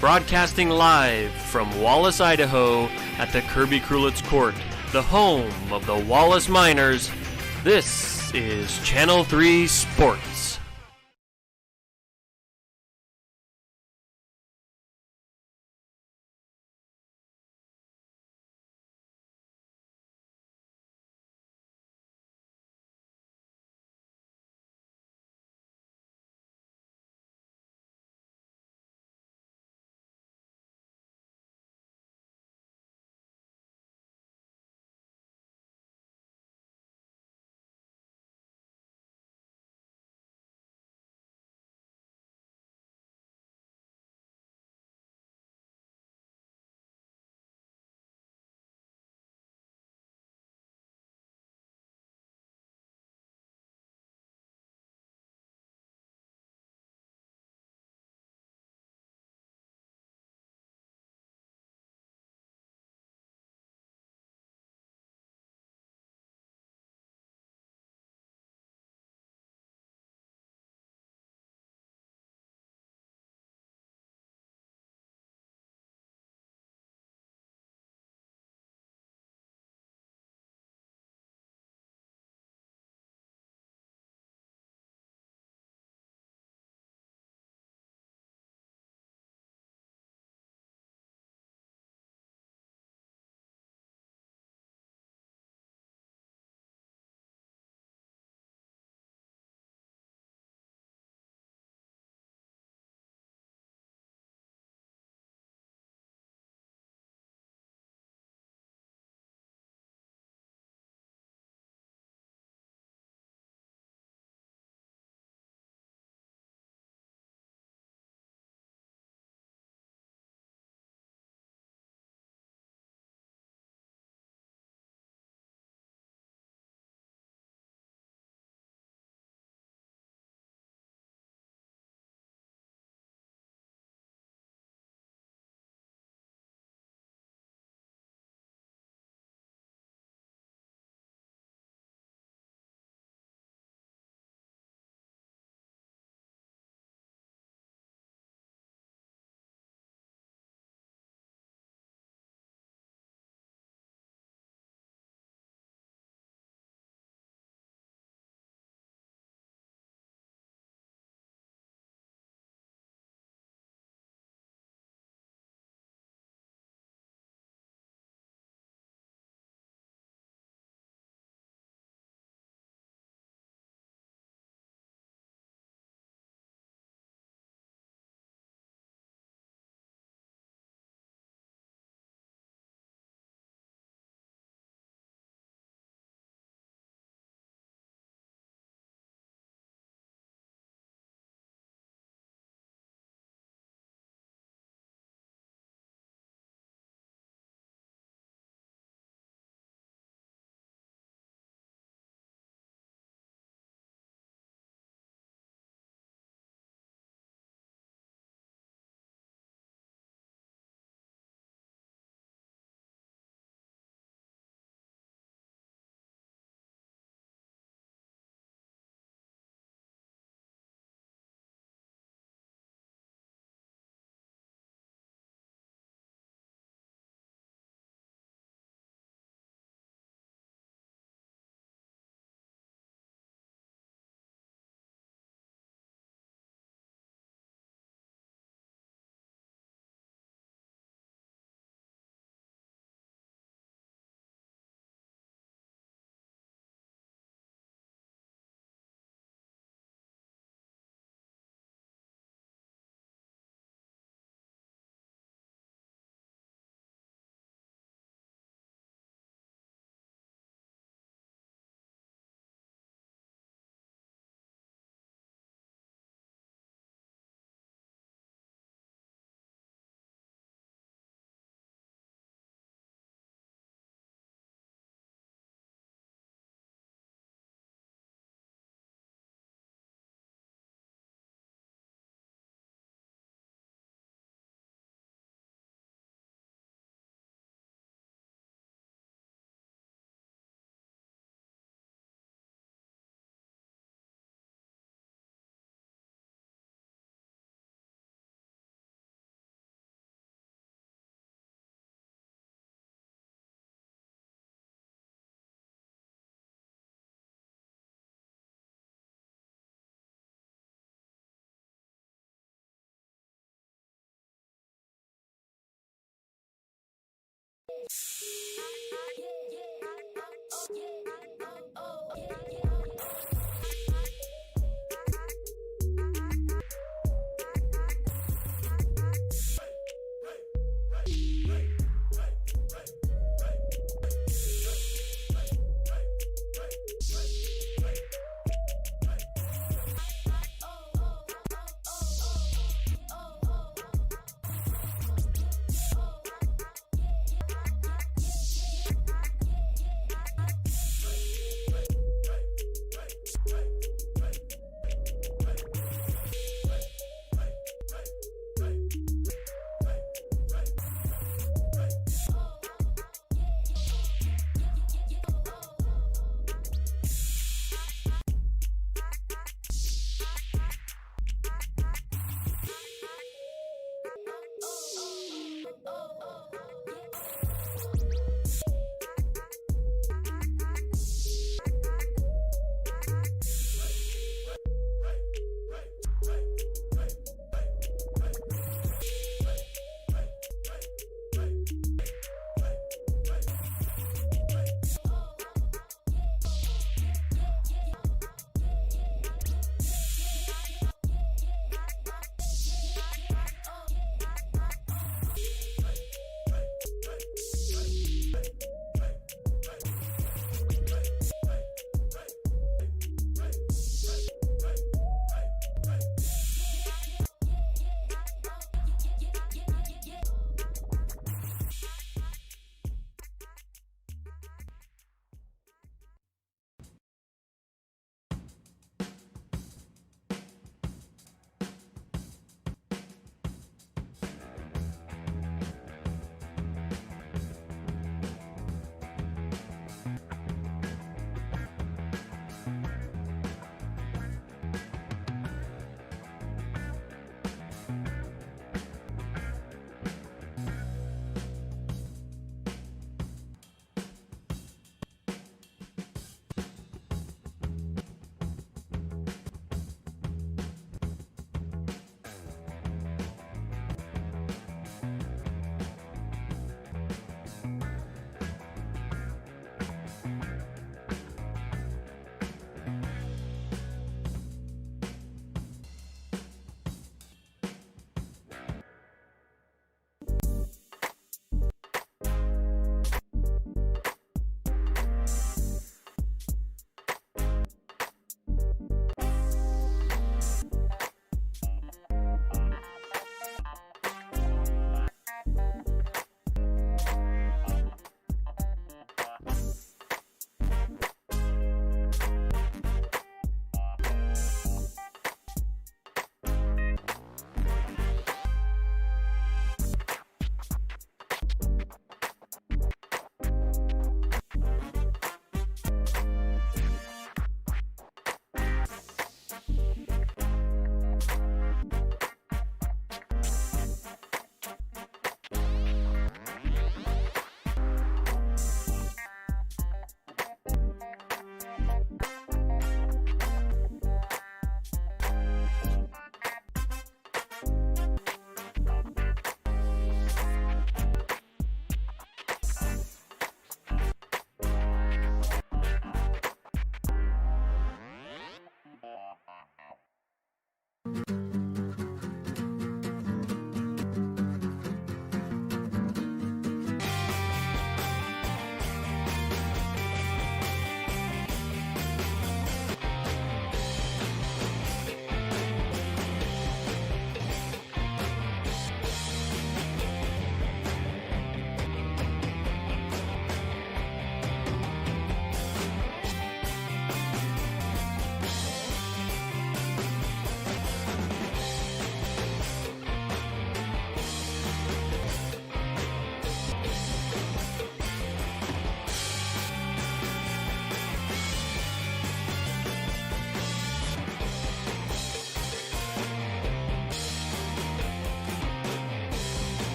Broadcasting live from Wallace, Idaho at the Kirby Krulitz Court, the home of the Wallace Miners, this is Channel 3 Sports.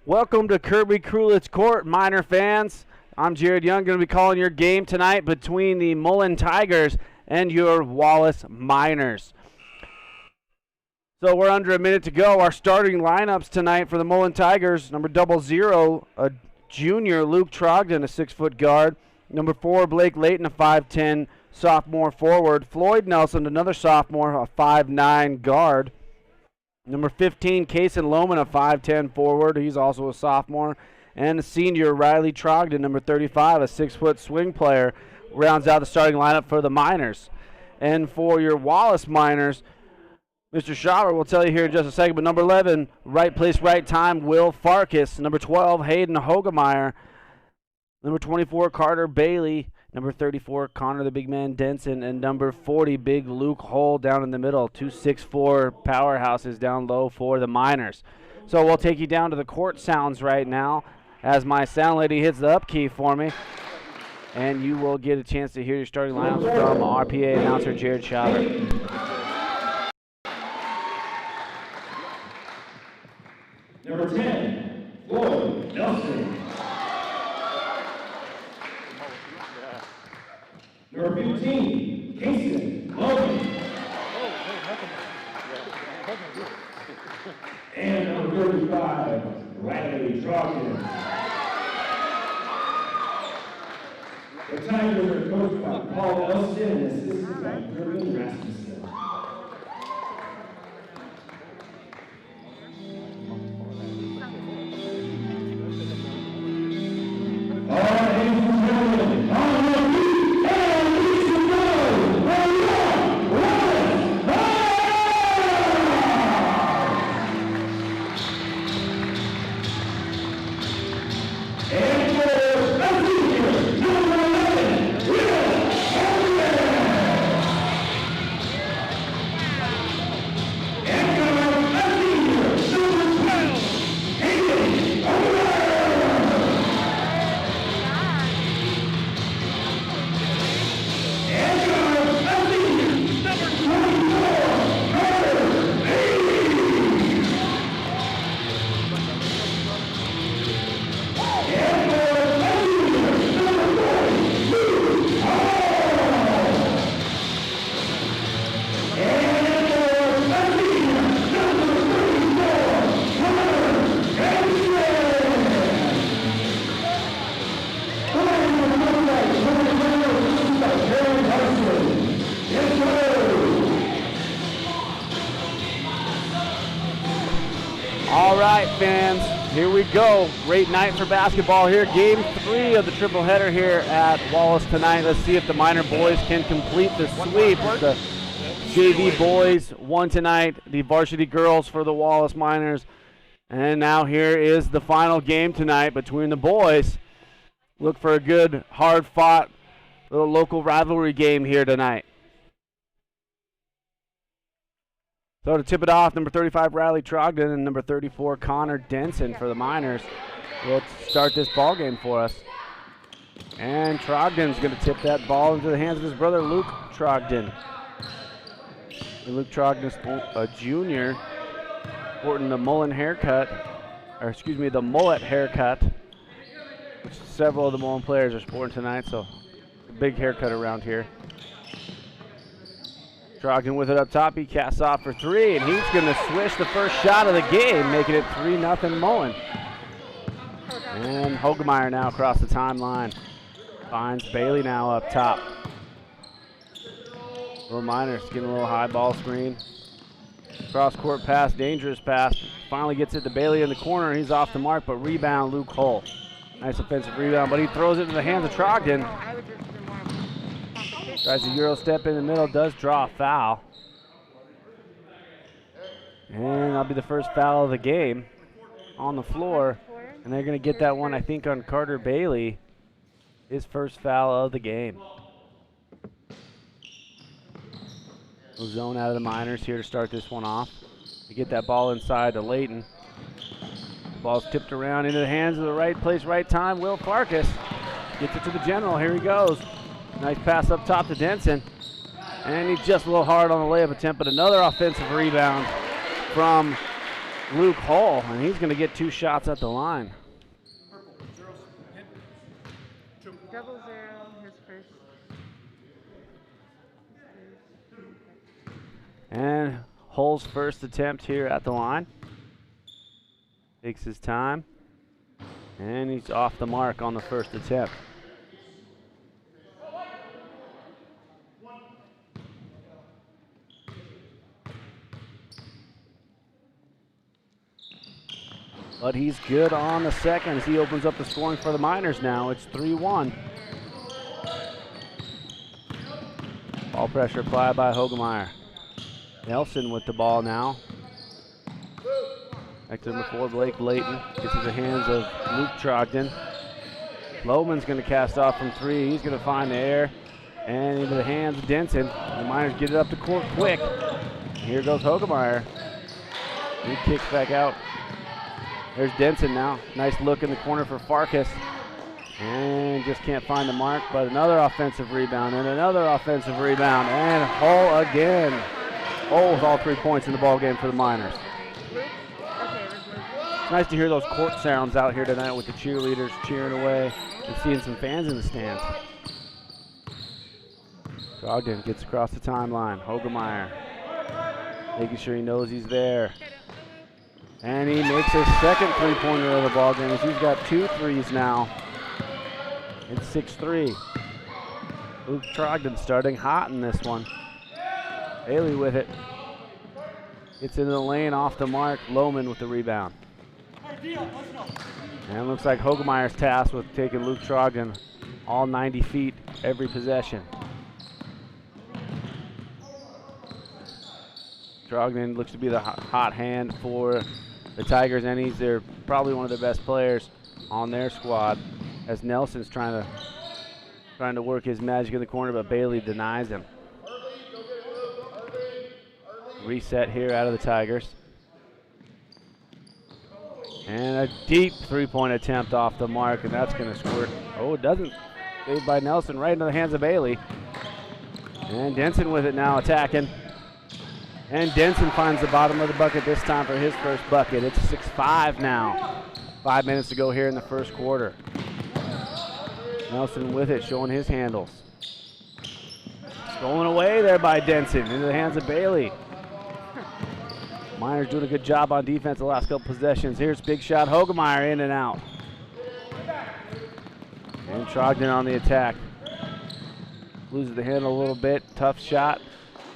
Welcome to Kirby Krulitz Court, Miner fans. I'm Jared Young, going to be calling your game tonight between the Mullan Tigers and your Wallace Miners. So we're under a minute to go. Our starting lineups tonight for the Mullan Tigers: number 00, a junior, Luke Trogdon, a 6-foot guard. Number 4, Blake Layton, a 5'10", sophomore forward. Floyd Nelson, another sophomore, a 5'9" guard. Number 15, Kason Lohman, a 5'10" forward. He's also a sophomore. And the senior, Riley Trogdon, number 35, a 6-foot swing player, rounds out the starting lineup for the Miners. And for your Wallace Miners, Mr. Schauer will tell you here in just a second, but number 11, right place, right time, Will Farkas. Number 12, Hayden Hogemeyer. Number 24, Carter Bailey. Number 34, Connor the Big Man Denson. And number 40, Big Luke Hull down in the middle. 2 6'4" powerhouses down low for the Miners. So we'll take you down to the court sounds right now as my sound lady hits the up key for me. And you will get a chance to hear your starting lineups from RPA announcer Jared Schauer. Number 10, Floyd Nelson. Number 15, Kason Lohman. And number 35, Riley Trogdon. The Tigers are coached by Paul Elston and assisted by Gervin Rasmussen. Fans, here we go. Great night for basketball here. Game 3 of the tripleheader here at Wallace tonight. Let's see if the Miner boys can complete the sweep. The JV boys won tonight. The varsity girls for the Wallace Miners. And now here is the final game tonight between the boys. Look for a good, hard-fought little local rivalry game here tonight. So to tip it off, number 35, Riley Trogdon, and number 34, Connor Denson for the Miners will start this ball game for us. And Trogdon's going to tip that ball into the hands of his brother, Luke Trogdon. And Luke Trogdon's a junior, sporting the Mullan haircut, or excuse me, the mullet haircut, which several of the Mullan players are sporting tonight, so a big haircut around here. Trogdon with it up top. He casts off for 3, and he's going to swish the first shot of the game, making it 3-0 Mullan. And Hogemeyer now across the timeline. Finds Bailey now up top. Little Miners getting a little high ball screen. Cross court pass, dangerous pass. Finally gets it to Bailey in the corner. He's off the mark, but rebound Luke Hull. Nice offensive rebound, but he throws it into the hands of Trogdon. Tries a Euro step in the middle, does draw a foul. And that'll be the first foul of the game on the floor. And they're going to get that one, I think, on Carter Bailey. His first foul of the game. We'll zone out of the Miners here to start this one off. To get that ball inside to Layton. The ball's tipped around into the hands of the right place, right time. Will Farkas gets it to the general. Here he goes. Nice pass up top to Denson. And he's just a little hard on the layup attempt, but another offensive rebound from Luke Hull, and he's going to get 2 shots at the line. 0-0, his first. And Hull's first attempt here at the line. Takes his time. And he's off the mark on the first attempt. But he's good on the second as he opens up the scoring for the Miners now. It's 3-1. Ball pressure applied by Hogemeyer. Nelson with the ball now. Back to number 4, Blake Layton. Gets to the hands of Luke Trogdon. Lohman's going to cast off from 3. He's going to find the air. And into the hands of Denson. The Miners get it up the court quick. Here goes Hogemeyer. He kicks back out. There's Denson now. Nice look in the corner for Farkas. And just can't find the mark, but another offensive rebound and another offensive rebound. And Hull again. Hull with all 3 points in the ball game for the Miners. It's nice to hear those court sounds out here tonight with the cheerleaders cheering away and seeing some fans in the stands. Trogdon gets across the timeline. Hogemeyer making sure he knows he's there. And he makes his second 3-pointer of the ball game. He's got 2 threes now. It's 6-3. Luke Trogdon starting hot in this one. Bailey with it. Gets into the lane off the mark. Lohman with the rebound. And it looks like Hogemeyer's tasked with taking Luke Trogdon all 90 feet every possession. Trogdon looks to be the hot hand for the Tigers, and they're probably one of the best players on their squad, as Nelson's trying to work his magic in the corner, but Bailey denies him. Reset here out of the Tigers. And a deep 3-point attempt off the mark, and that's going to squirt. Oh, it doesn't. Saved by Nelson right into the hands of Bailey. And Denson with it now, attacking. And Denson finds the bottom of the bucket this time for his first bucket. It's 6-5 now. 5 minutes to go here in the first quarter. Nelson with it, showing his handles. Stolen away there by Denson into the hands of Bailey. Miners doing a good job on defense the last couple possessions. Here's big shot, Hogemeyer in and out. And Trogdon on the attack. Loses the handle a little bit, tough shot.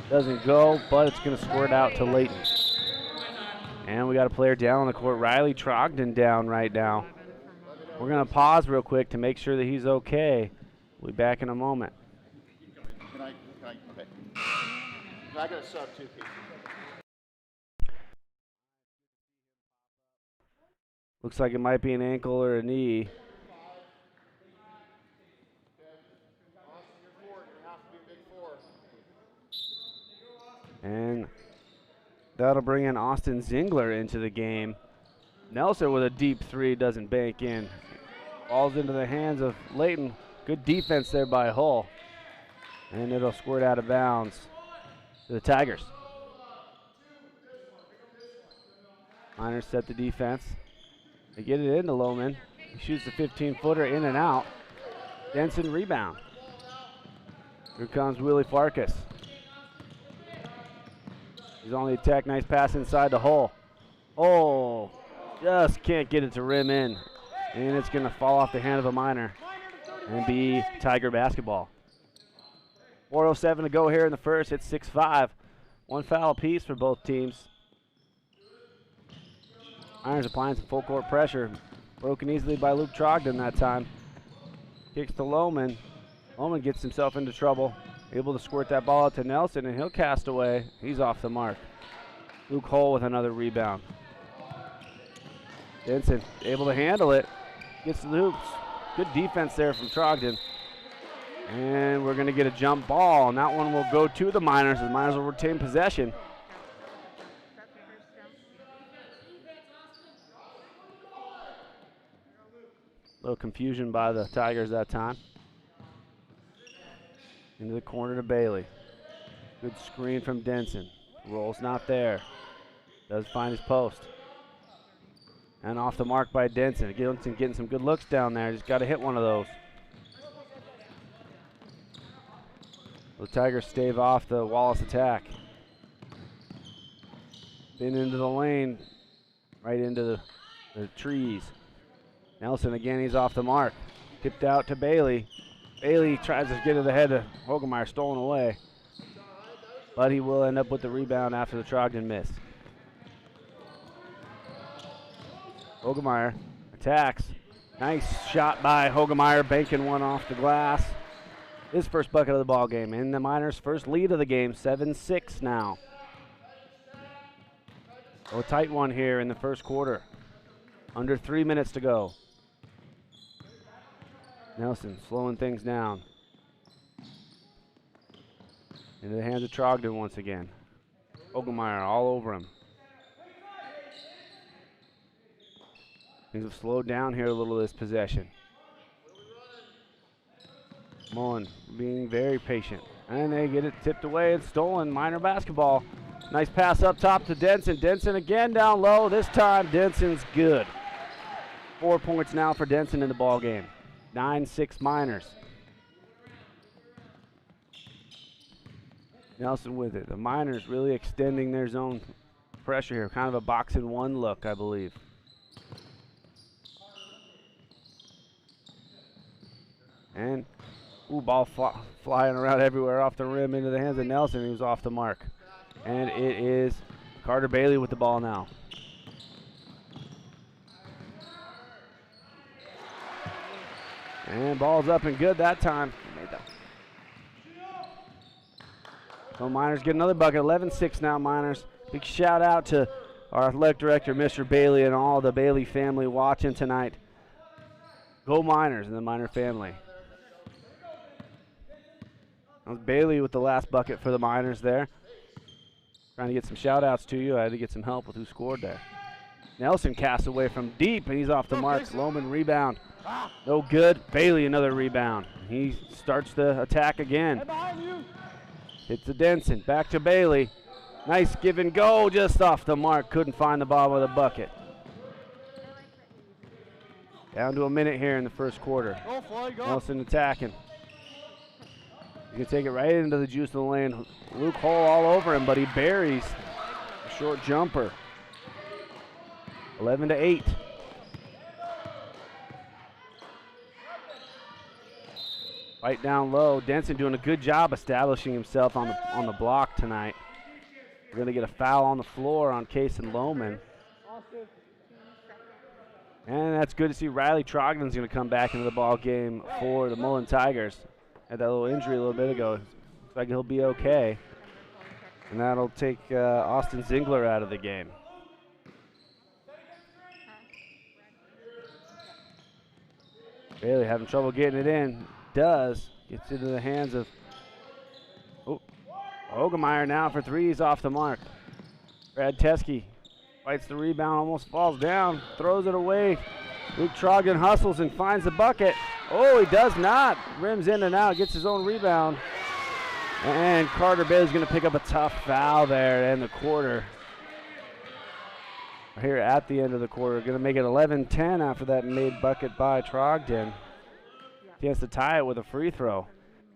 Doesn't go, but it's going to squirt out to Layton. And we got a player down on the court. Riley Trogdon down right now. We're going to pause real quick to make sure that he's okay. We'll be back in a moment. Okay. I got a sub too, Pete. Looks like it might be an ankle or a knee. And that'll bring in Austin Zingler into the game. Nelson with a deep 3, doesn't bank in. Falls into the hands of Layton. Good defense there by Hull. And it'll squirt out of bounds to the Tigers. Miners set the defense. They get it into Lohman. He shoots the 15-footer in and out. Denson rebound. Here comes Willie Farkas. He's on the attack. Nice pass inside the Hull. Oh, just can't get it to rim in. And it's going to fall off the hand of a Miner and be Tiger basketball. 4:07 to go here in the first. It's 6-5. 1 foul apiece for both teams. Miners applying some full court pressure. Broken easily by Luke Trogdon that time. Kicks to Lohman. Lohman gets himself into trouble. Able to squirt that ball out to Nelson, and he'll cast away. He's off the mark. Luke Hull with another rebound. Denson able to handle it. Gets the hoops. Good defense there from Trogdon. And we're going to get a jump ball, and that one will go to the Miners. The Miners will retain possession. A little confusion by the Tigers that time. Into the corner to Bailey. Good screen from Denson. Roll's not there. Does find his post. And off the mark by Denson. Denson getting some good looks down there. Just got to hit one of those. The Tigers stave off the Wallace attack. Spin into the lane, right into the trees. Nelson again, he's off the mark. Tipped out to Bailey. Bailey tries to get to the head of Hogemeyer, stolen away. But he will end up with the rebound after the Trogdon miss. Hogemeyer attacks. Nice shot by Hogemeyer, banking one off the glass. His first bucket of the ball game, and the Miners' first lead of the game, 7-6 now. A tight one here in the first quarter. Under 3 minutes to go. Nelson slowing things down. Into the hands of Trogdon once again. Hogemeyer all over him. Things have slowed down here a little this possession. Mullan being very patient. And they get it tipped away and stolen. Miner basketball. Nice pass up top to Denson. Denson again down low. This time Denson's good. 4 points now for Denson in the ball game. 9-6 Miners. Nelson with it. The Miners really extending their zone pressure here. Kind of a box and one look, I believe. And ball flying around everywhere off the rim into the hands of Nelson. He was off the mark. And it is Carter Bailey with the ball now. And ball's up and good that time. So Miners get another bucket. 11-6 now, Miners. Big shout out to our athletic director, Mr. Bailey, and all the Bailey family watching tonight. Go Miners and the Miner family. That was Bailey with the last bucket for the Miners there. Trying to get some shout outs to you. I had to get some help with who scored there. Nelson casts away from deep, and he's off the mark. Lohman rebound. No good. Bailey another rebound. He starts the attack again. Hits to Denson. Back to Bailey. Nice give and go just off the mark. Couldn't find the bottom of the bucket. Down to a minute here in the first quarter. Nelson attacking. He can take it right into the juice of the lane. Luke Hull all over him, but he buries a short jumper. 11-8. Right down low. Denson doing a good job establishing himself on the block tonight. We're going to get a foul on the floor on Case and Lohman. And that's good to see. Riley Trogdon's going to come back into the ball game for the Mullan Tigers. Had that little injury a little bit ago. Looks like he'll be okay. And that'll take Austin Zingler out of the game. Bailey having trouble getting it in. Does. Gets into the hands of Hogemeyer now for threes off the mark. Brad Teskey fights the rebound, almost falls down, throws it away. Luke Trogdon hustles and finds the bucket. Oh, he does not. Rims in and out, gets his own rebound. And Carter Bailey's going to pick up a tough foul there to end the quarter. Here at the end of the quarter, going to make it 11-10 after that made bucket by Trogdon. He has to tie it with a free throw.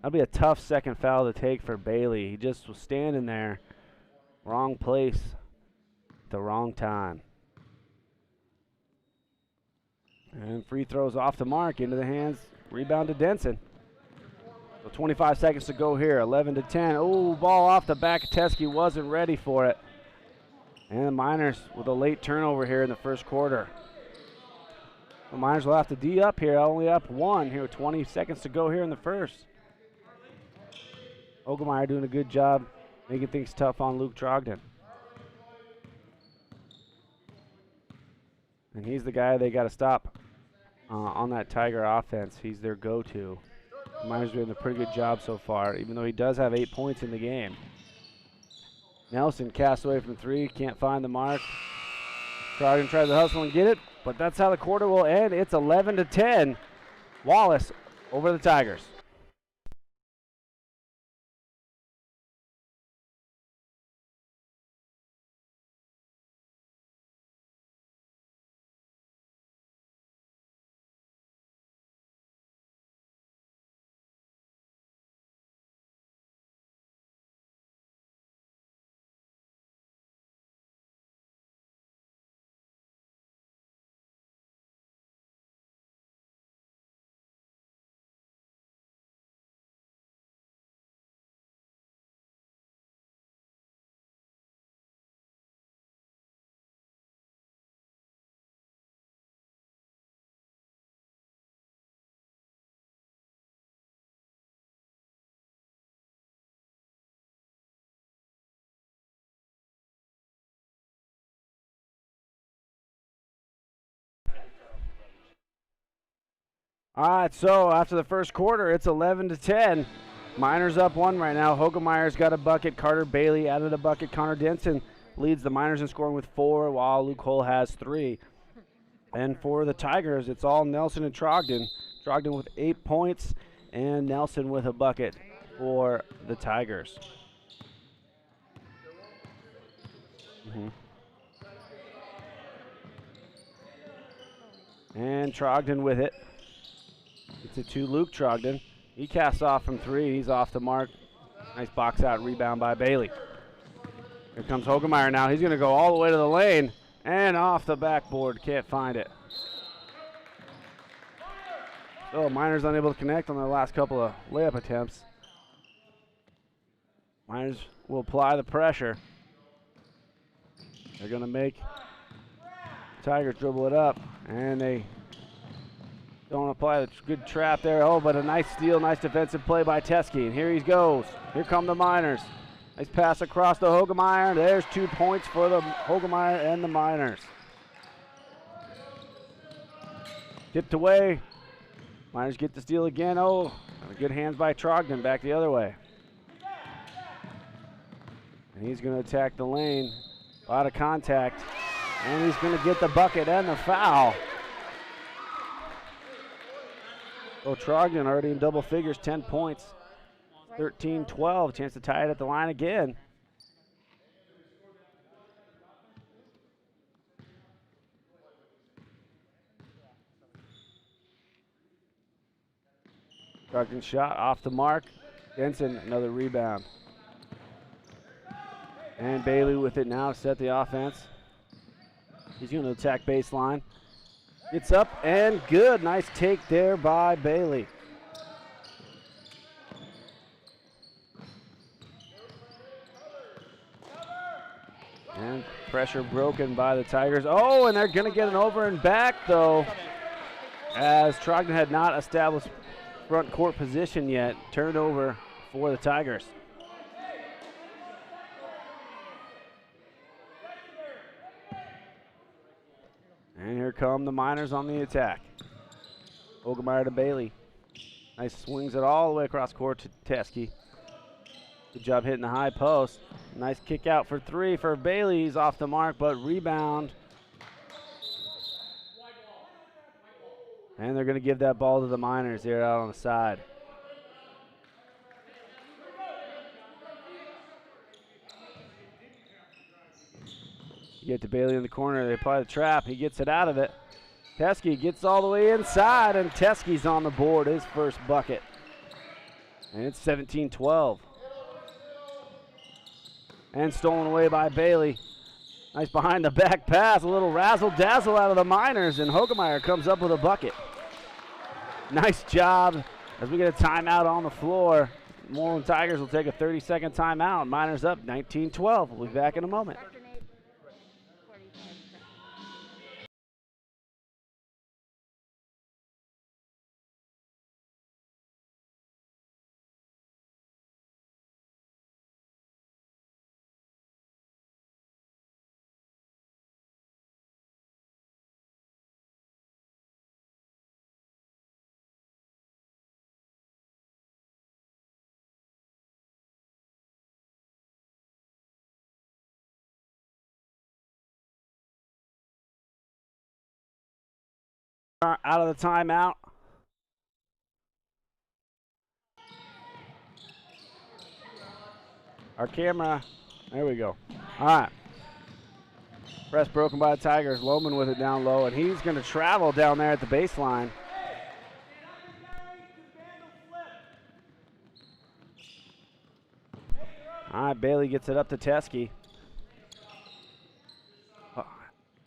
That'll be a tough second foul to take for Bailey. He just was standing there, wrong place, at the wrong time. And free throws off the mark, into the hands, rebound to Denson. So 25 seconds to go here, 11-10. Oh, ball off the back. Teskey wasn't ready for it. And the Miners with a late turnover here in the first quarter. The Miners will have to D up here, only up one here with 20 seconds to go here in the first. Hogemeyer doing a good job making things tough on Luke Trogdon. And he's the guy they got to stop on that Tiger offense. He's their go-to. The Miners doing a pretty good job so far, even though he does have 8 points in the game. Nelson casts away from three, can't find the mark. Trogdon tries to hustle and get it, but that's how the quarter will end. It's 11-10. Wallace over the Tigers. All right, so after the first quarter, it's 11-10. Miners up one right now. Hogemeyer's got a bucket. Carter Bailey added a bucket. Connor Denson leads the Miners in scoring with 4, while Luke Hull has 3. And for the Tigers, it's all Nelson and Trogdon. Trogdon with 8 points, and Nelson with a bucket for the Tigers. And Trogdon with it. It's it to Luke Trogdon. He casts off from 3. He's off the mark. Nice box out rebound by Bailey. Here comes Hogemeyer now. He's going to go all the way to the lane and off the backboard. Can't find it. So Miners unable to connect on their last couple of layup attempts. Miners will apply the pressure. They're going to make Tigers dribble it up, and they don't apply the good trap there. Oh, but a nice steal, nice defensive play by Teskey. And here he goes. Here come the Miners. Nice pass across to Hogemeyer. There's 2 points for the Hogemeyer and the Miners. Tipped away. Miners get the steal again. Oh, good hands by Trogdon back the other way. And he's going to attack the lane. A lot of contact. And he's going to get the bucket and the foul. Oh, Trogdon already in double figures, 10 points. 13-12, chance to tie it at the line again. Trogdon shot off the mark. Denson, another rebound. And Bailey with it now to set the offense. He's going to attack baseline. Gets up and good. Nice take there by Bailey. And pressure broken by the Tigers. Oh, and they're going to get an over and back, though, as Trogdon had not established front court position yet. Turnover for the Tigers. And here come the Miners on the attack. Hogemeyer to Bailey. Nice swings it all the way across court to Teskey. Good job hitting the high post. Nice kick out for 3 for Bailey. He's off the mark, but rebound. And they're going to give that ball to the Miners here out on the side. You get to Bailey in the corner. They apply the trap. He gets it out of it. Teskey gets all the way inside, and Teskey's on the board, his first bucket. And it's 17-12. And stolen away by Bailey. Nice behind the back pass. A little razzle-dazzle out of the Miners, and Hogemeyer comes up with a bucket. Nice job as we get a timeout on the floor. Mullan Tigers will take a 30-second timeout. Miners up 19-12. We'll be back in a moment. Out of the timeout. Our camera, there we go. All right. Press broken by the Tigers. Lohman with it down low, and he's going to travel down there at the baseline. All right, Bailey gets it up to Teskey.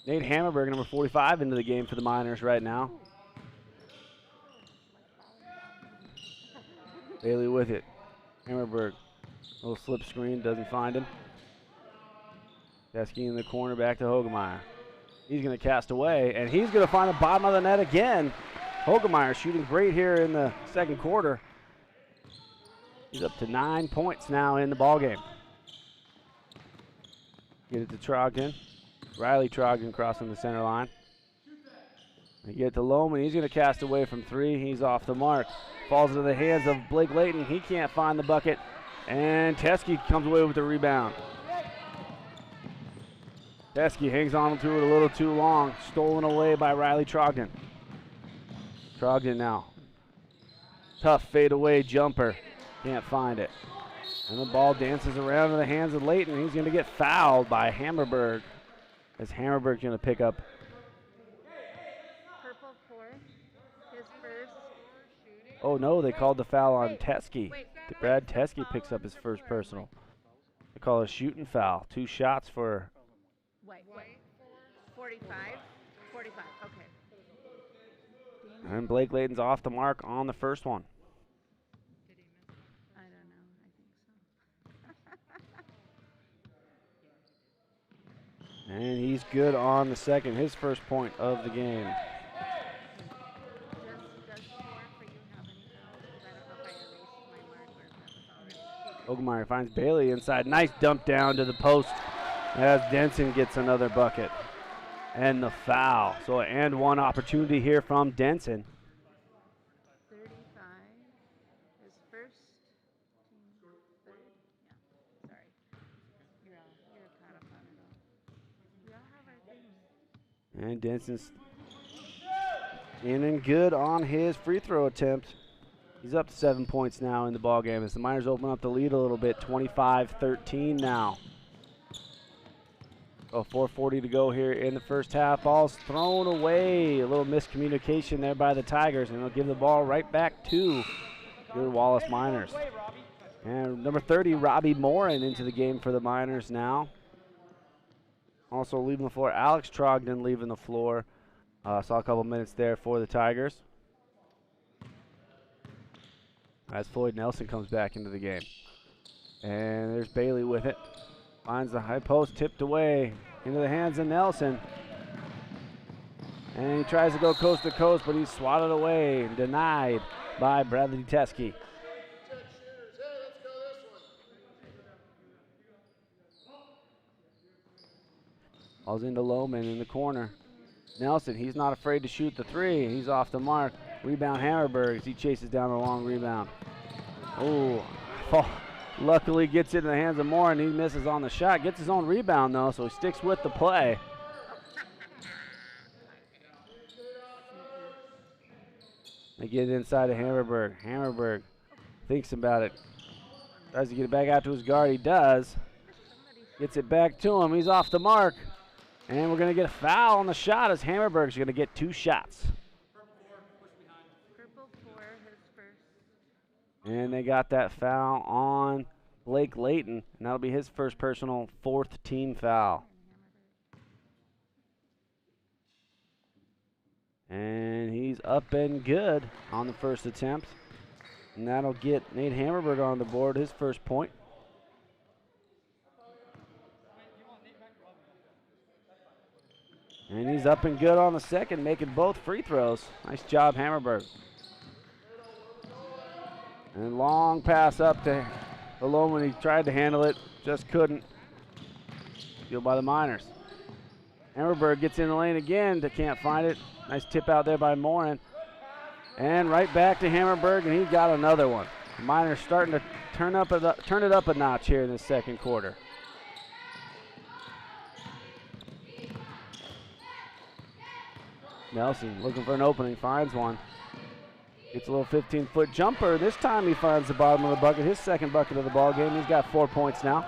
Nate Hammerberg, number 45, into the game for the Miners right now. Bailey with it. Hammerberg, little slip screen, doesn't find him. Teskey in the corner, back to Hogemeyer. He's going to cast away, and he's going to find the bottom of the net again. Hogemeyer shooting great here in the second quarter. He's up to 9 points now in the ballgame. Get it to Trogdon. Riley Trogdon crossing the center line. They get to Lohman. He's going to cast away from 3. He's off the mark. Falls into the hands of Blake Layton. He can't find the bucket. And Teskey comes away with the rebound. Teskey hangs on to it a little too long. Stolen away by Riley Trogdon. Trogdon now. Tough fadeaway jumper. Can't find it. And the ball dances around in the hands of Layton. He's going to get fouled by Hammerberg. As Hammerberg's going to pick up. Purple 4, his first. Oh no, they called the foul on Teskey. Brad Teskey picks up his first personal. They call it a shooting foul. 2 shots for. Wait. 45? 45, okay. And Blake Layton's off the mark on the first one. I don't know. I think so. And he's good on the second, his first point of the game. Does 4 for you have any fouls? Because I don't know if I erased my mark or if that was already. Ogemeyer finds Bailey inside. Nice dump down to the post as Denson gets another bucket. And the foul. So and one opportunity here from Denson. 35, his first team third. Yeah, sorry. You're caught up on it all. We all have our things. And Denson's in and good on his free throw attempt. He's up to 7 points now in the ball game as the Miners open up the lead a little bit. 25-13 now. Oh, 4:40 to go here in the first half. Ball's thrown away. A little miscommunication there by the Tigers, and they'll give the ball right back to your Wallace Miners. And number 30, Robbie Morin, into the game for the Miners now. Also leaving the floor, Alex Trogdon leaving the floor. Saw a couple minutes there for the Tigers. As Floyd Nelson comes back into the game. And there's Bailey with it. Finds the high post, tipped away into the hands of Nelson. And he tries to go coast to coast, but he's swatted away and denied by Bradley Teskey. Ball's into Lohman in the corner. Nelson, he's not afraid to shoot the 3. He's off the mark. Rebound Hammerberg as he chases down a long rebound. Oh, luckily gets it in the hands of Morin. He misses on the shot. Gets his own rebound, though, so he sticks with the play. They get it inside of Hammerberg. Hammerberg thinks about it. Tries to get it back out to his guard. He does. Gets it back to him. He's off the mark. And we're going to get a foul on the shot as Hammerberg's going to get 2 shots. Purple 4, his first. And they got that foul on Blake Layton, and that'll be his first personal 4th team foul. And he's up and good on the first attempt. And that'll get Nate Hammerberg on the board, his first point. And he's up and good on the second, making both free throws. Nice job, Hammerberg. And long pass up to Lohman. He tried to handle it, just couldn't. Steal by the Miners. Hammerberg gets in the lane again, they can't find it. Nice tip out there by Morin. And right back to Hammerberg, and he got another one. The Miners starting to turn it up a notch here in the second quarter. Nelson looking for an opening, finds one. Gets a little 15-foot jumper. This time he finds the bottom of the bucket, his second bucket of the ball game. He's got 4 points now.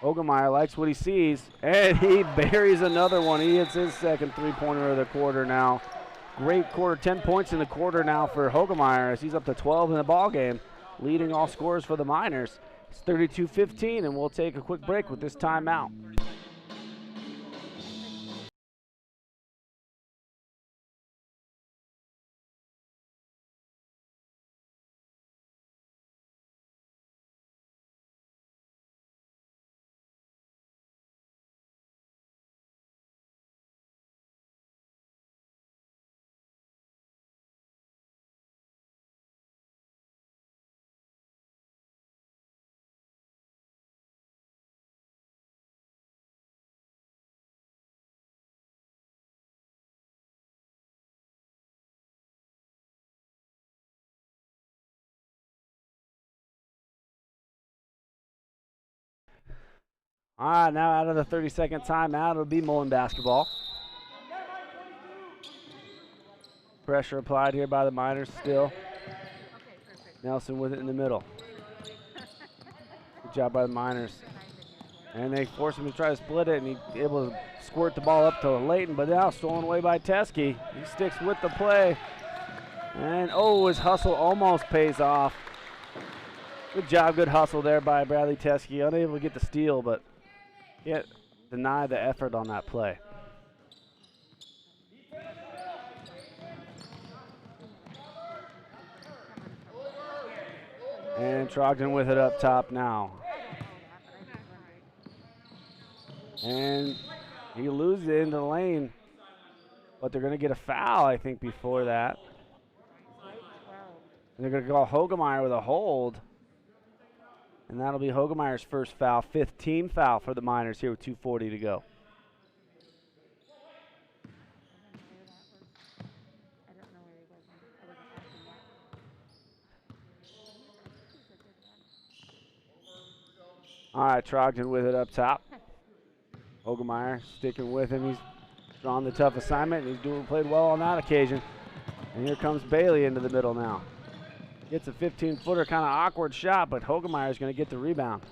Ogemeyer likes what he sees, and he buries another one. He hits his second three-pointer of the quarter now. Great quarter, 10 points in the quarter now for Ogemeyer as he's up to 12 in the ball game, leading all scorers for the Miners. It's 32-15, and we'll take a quick break with this timeout. All right, now out of the 30-second timeout, it'll be Mullan basketball. Pressure applied here by the Miners still. Okay, perfect. Nelson with it in the middle. Good job by the Miners. And they force him to try to split it, and he's able to squirt the ball up to Layton, but now stolen away by Teskey. He sticks with the play. And, oh, his hustle almost pays off. Good job, good hustle there by Bradley Teskey. Unable to get the steal, but yet deny the effort on that play. And Trogdon with it up top now. And he loses it into the lane, but they're going to get a foul, I think, before that. And they're going to call Hogemeyer with a hold. And that'll be Hogemeyer's first foul, fifth team foul for the Miners here with 2:40 to go. All right, Trogdon with it up top. Hogemeyer sticking with him. He's drawn the tough assignment, and he's played well on that occasion. And here comes Bailey into the middle now. Gets a 15-footer, kind of awkward shot, but Hogemeyer is going to get the rebound.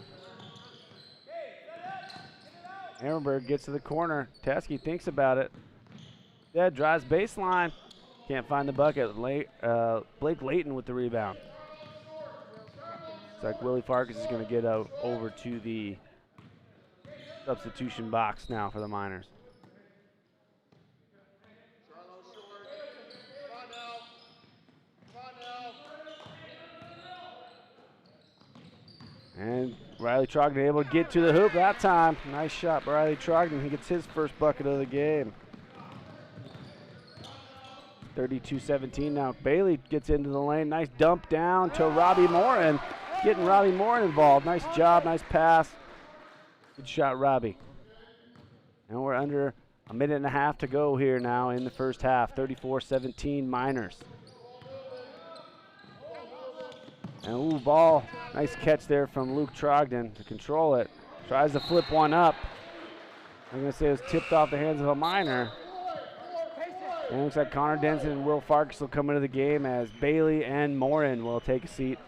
Ehrenberg gets to the corner. Teskey thinks about it. Dead, drives baseline. Can't find the bucket. Blake Layton with the rebound. It's like Willie Farkas is going to get out over to the substitution box now for the Miners. And Riley Trogdon able to get to the hoop that time. Nice shot by Riley Trogdon. He gets his first bucket of the game. 32-17 now. Bailey gets into the lane. Nice dump down to Robbie Morin. Getting Robbie Morin involved. Nice job, nice pass. Good shot, Robbie. And we're under a minute and a half to go here now in the first half. 34-17 Miners. And ooh, ball. Nice catch there from Luke Trogdon to control it. Tries to flip one up. I'm going to say it was tipped off the hands of a Miner. And it looks like Connor Denson and Will Farkas will come into the game as Bailey and Morin will take a seat.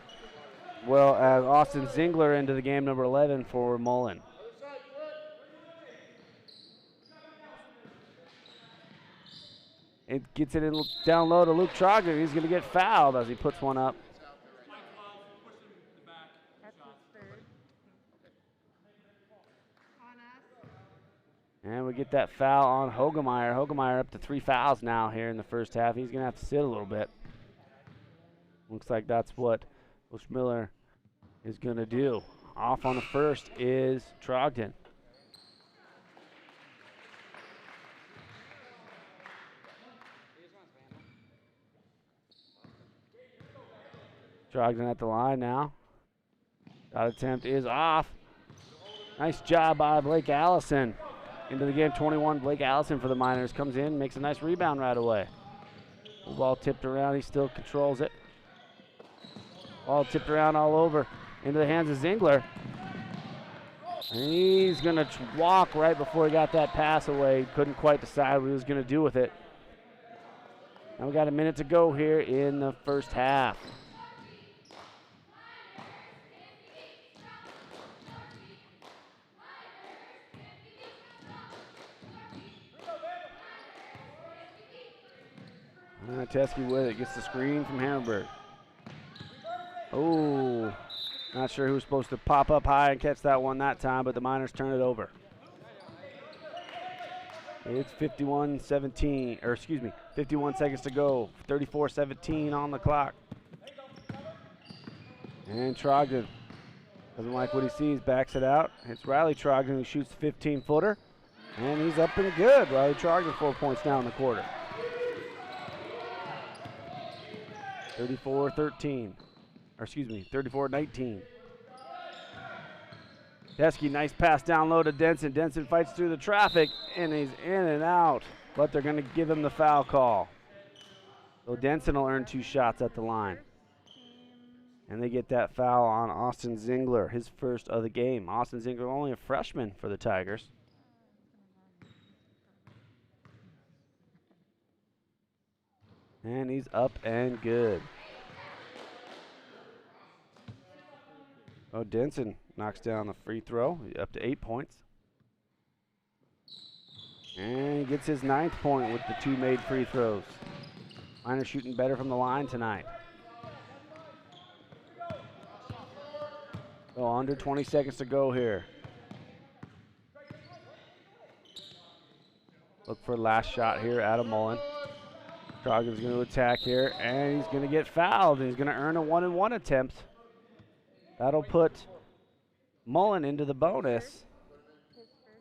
Well, as Austin Zingler into the game, number 11 for Mullan. It gets it in down low to Luke Trogdon. He's going to get fouled as he puts one up. And we get that foul on Hogemeyer. Hogemeyer up to 3 fouls now here in the first half. He's going to have to sit a little bit. Looks like that's what Coach Miller is going to do. Off on the first is Trogdon. Trogdon at the line now. Shot attempt is off. Nice job by Blake Allison. Into the game, 21, Blake Allison for the Miners. Comes in, makes a nice rebound right away. The ball tipped around, he still controls it. Ball tipped around all over. Into the hands of Zingler. And he's going to walk right before he got that pass away. Couldn't quite decide what he was going to do with it. Now we got a minute to go here in the first half. Teskey with it, gets the screen from Hammerberg. Oh, not sure who was supposed to pop up high and catch that one that time, but the Miners turn it over. It's 51 seconds to go. 34-17 on the clock. And Trogdon doesn't like what he sees, backs it out. It's Riley Trogdon who shoots the 15-footer, and he's up and good. Riley Trogdon 4 points now in the quarter. 34-19. Teskey, nice pass down low to Denson. Denson fights through the traffic, and he's in and out, but they're going to give him the foul call. So Denson will earn 2 shots at the line. And they get that foul on Austin Zingler, his first of the game. Austin Zingler, only a freshman for the Tigers. And he's up and good. Oh, Denson knocks down the free throw, up to 8 points. And he gets his 9th point with the 2 made free throws. Miners shooting better from the line tonight. So under 20 seconds to go here. Look for last shot here, Adam Mullan. Trogdon's going to attack here, and he's going to get fouled. He's going to earn a 1-and-1 attempt. That'll put Mullan into the bonus. His first, team 7.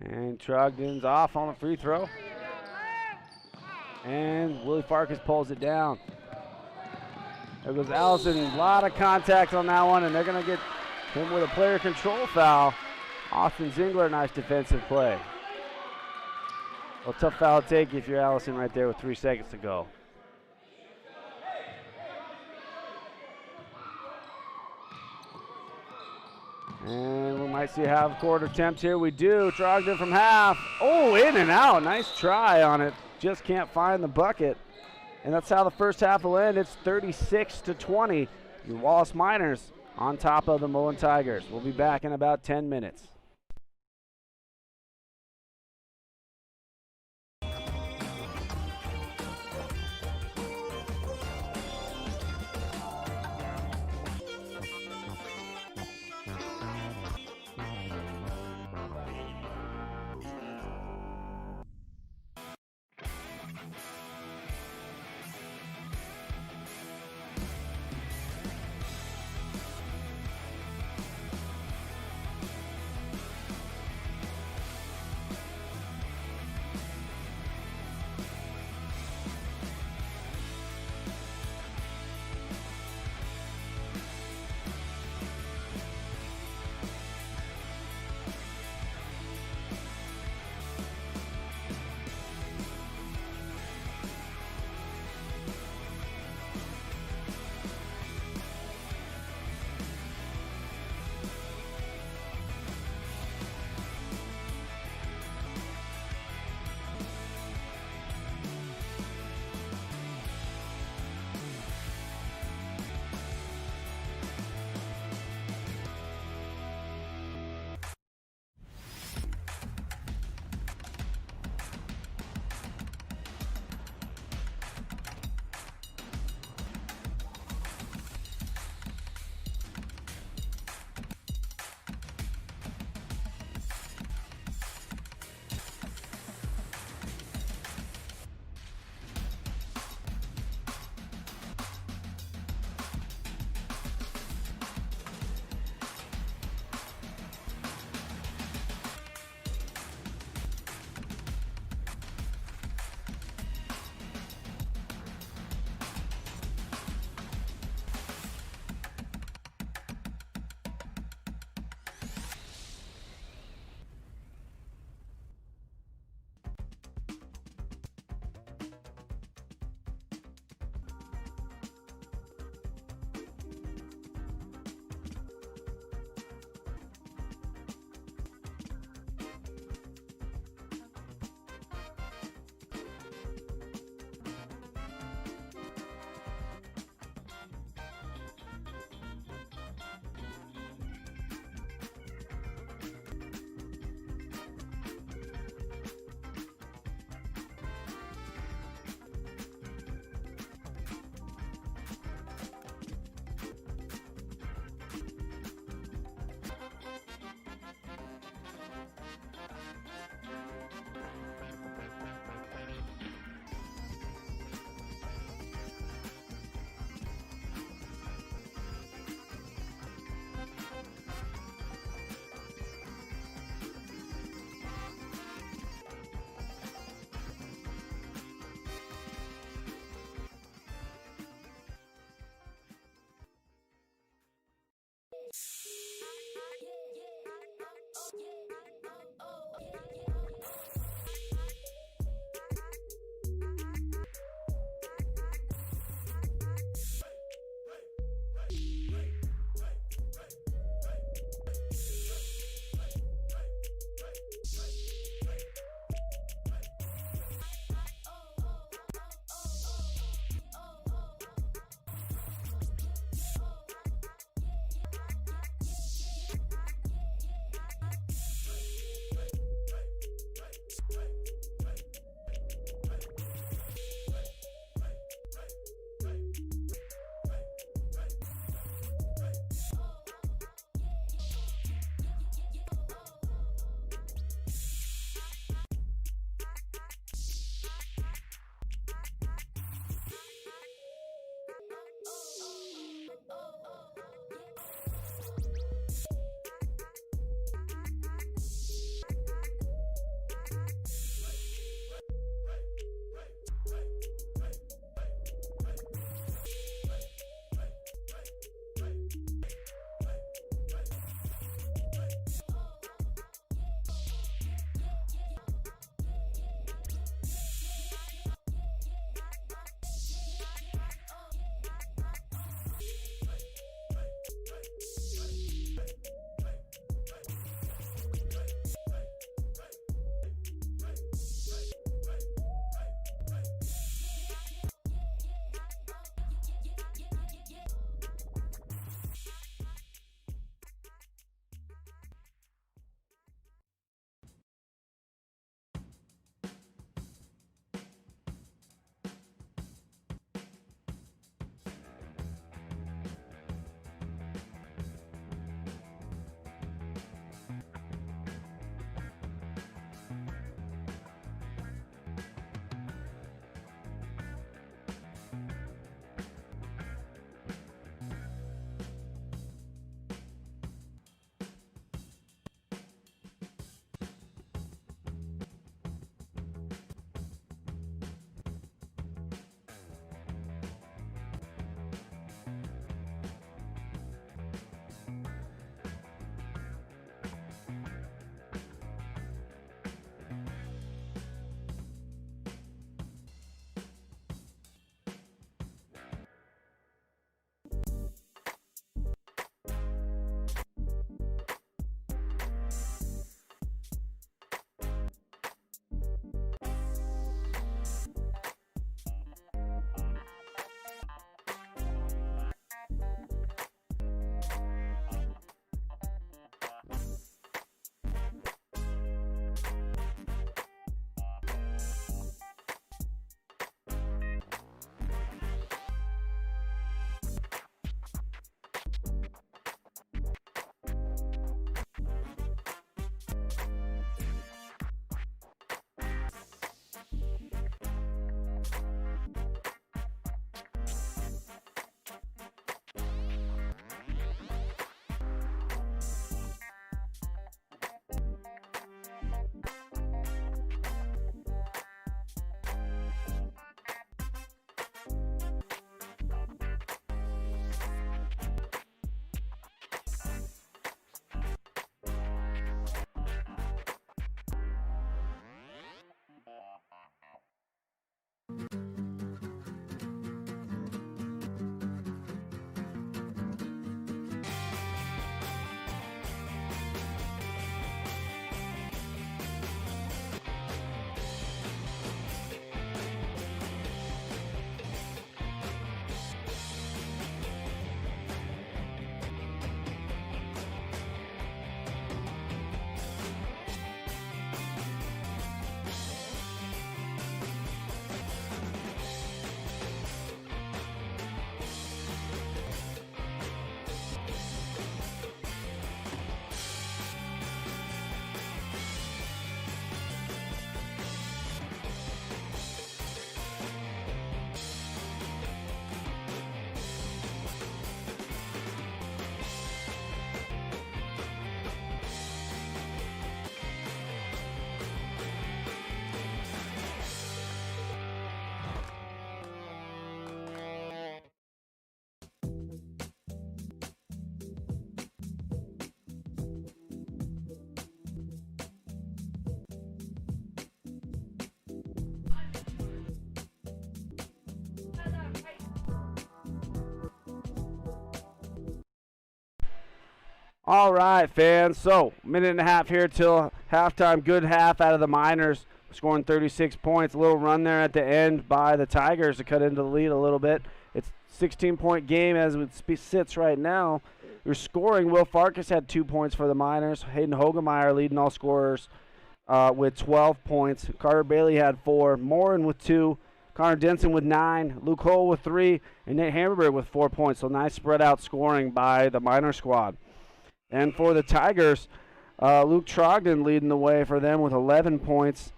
And Trogdon's off on a free throw. And Willie Farkas pulls it down. There goes Allison. A lot of contact on that one, and they're going to get him with a player control foul. Austin Zingler, nice defensive play. Well, tough foul to take if you're Allison right there with 3 seconds to go. And we might see a half-court attempt here. We do. Trogdon from half. Oh, in and out. Nice try on it. Just can't find the bucket. And that's how the first half will end. It's 36-20. The Wallace Miners on top of the Mullan Tigers. We'll be back in about 10 minutes. All right, fans. So, minute and a half here till halftime. Good half out of the Miners, scoring 36 points. A little run there at the end by the Tigers to cut into the lead a little bit. It's a 16-point game as it sits right now. Your scoring, Will Farkas had 2 points for the Miners. Hayden Hogemeyer leading all scorers with 12 points. Carter Bailey had 4. Morin with 2. Connor Denson with 9. Luke Hull with 3. And Nate Hammerberg with 4 points. So nice spread out scoring by the Miner squad. And for the Tigers, Luke Trogdon leading the way for them with 11 points.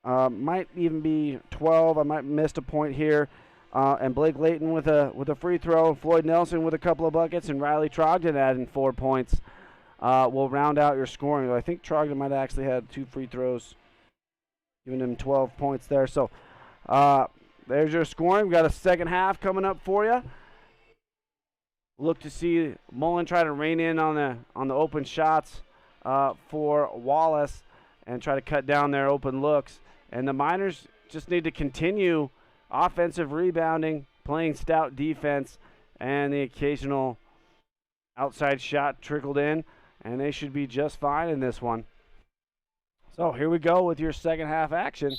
Might even be 12. I might have missed a point here. And Blake Layton with a free throw. Floyd Nelson with a couple of buckets. And Riley Trogdon adding 4 points. Will round out your scoring. I think Trogdon might have actually had 2 free throws, giving him 12 points there. So there's your scoring. We've got a second half coming up for you. Look to see Mullan try to rein in on the open shots for Wallace and try to cut down their open looks. And the Miners just need to continue offensive rebounding, playing stout defense, and the occasional outside shot trickled in, and they should be just fine in this one. So here we go with your second half action.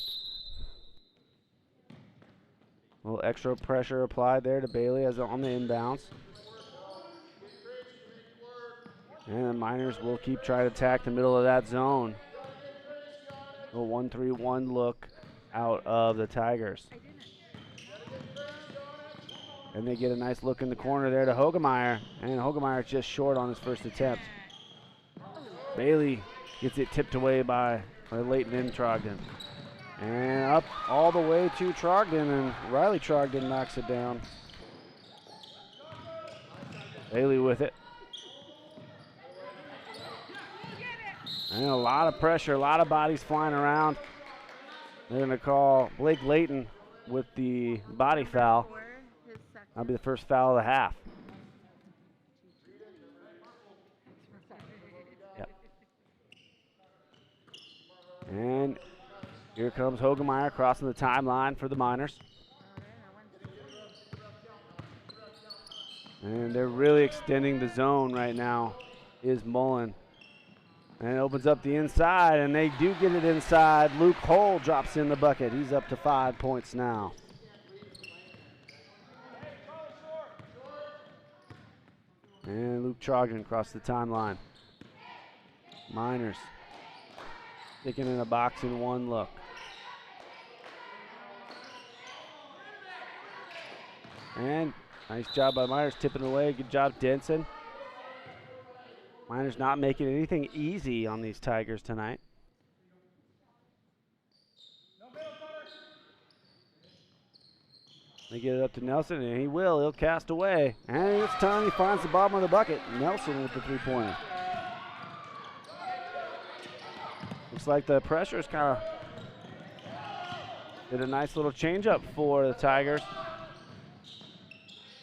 A little extra pressure applied there to Bailey as on the inbounds. And the Miners will keep trying to attack the middle of that zone. A 1-3-1 look out of the Tigers. And they get a nice look in the corner there to Hogemeyer. And Hogemeyer just short on his first attempt. Bailey gets it tipped away by Leighton and Trogdon. And up all the way to Trogdon, and Riley Trogdon knocks it down. Bailey with it. And a lot of pressure, a lot of bodies flying around. They're going to call Blake Layton with the body foul. That'll be the first foul of the half. Yep. And here comes Hogemeyer crossing the timeline for the Miners. And they're really extending the zone right now, is Mullan. And it opens up the inside, and they do get it inside. Luke Hull drops in the bucket. He's up to 5 points now. And Luke Trogdon across the timeline. Miners sticking in a box in one look. And nice job by Miners tipping away. Good job, Denson. Miners not making anything easy on these Tigers tonight. They get it up to Nelson, and he will. He'll cast away. And this time he finds the bottom of the bucket. Nelson with the three-pointer. Looks like the pressure is kind of did a nice little change-up for the Tigers.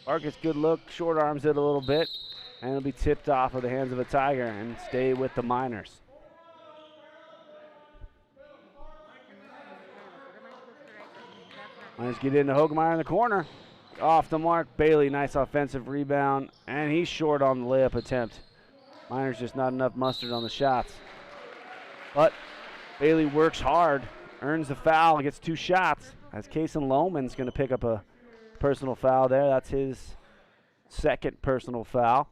Farkas, good look, short arms it a little bit. And it'll be tipped off of the hands of a Tiger and stay with the Miners. Miners get into Hogemeyer in the corner. Off the mark, Bailey, nice offensive rebound. And he's short on the layup attempt. Miners just not enough mustard on the shots. But Bailey works hard, earns the foul, gets 2 shots. As Kason Lohman's going to pick up a personal foul there. That's his second personal foul.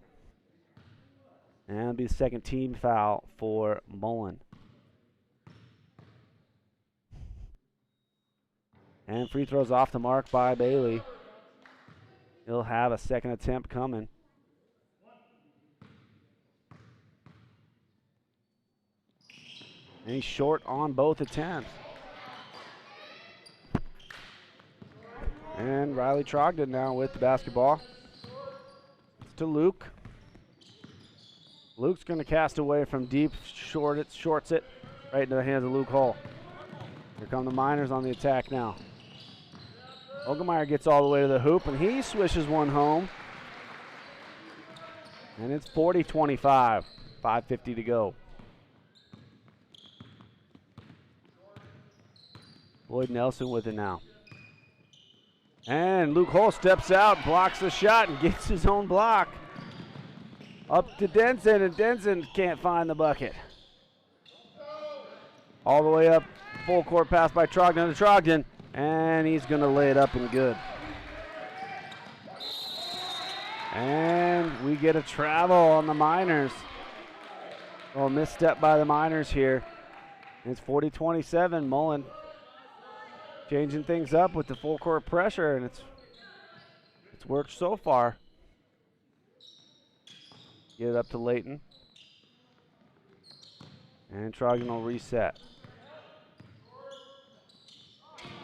And it'll be the second team foul for Mullan. And free throws off the mark by Bailey. He'll have a second attempt coming. And he's short on both attempts. And Riley Trogdon now with the basketball. It's to Luke. Luke's going to cast away from deep, shorts it right into the hands of Luke Hull. Here come the Miners on the attack now. Hogemeyer gets all the way to the hoop, and he swishes one home. And it's 40-25, 5:50 to go. Floyd Nelson with it now. And Luke Hull steps out, blocks the shot, and gets his own block. Up to Denson, and Denson can't find the bucket. All the way up, full court pass by Trogdon to Trogdon, and he's going to lay it up and good. And we get a travel on the Miners. Well, misstep by the Miners here. It's 40-27, Mullan changing things up with the full court pressure, and it's worked so far. Get it up to Layton. And Trogdon will reset.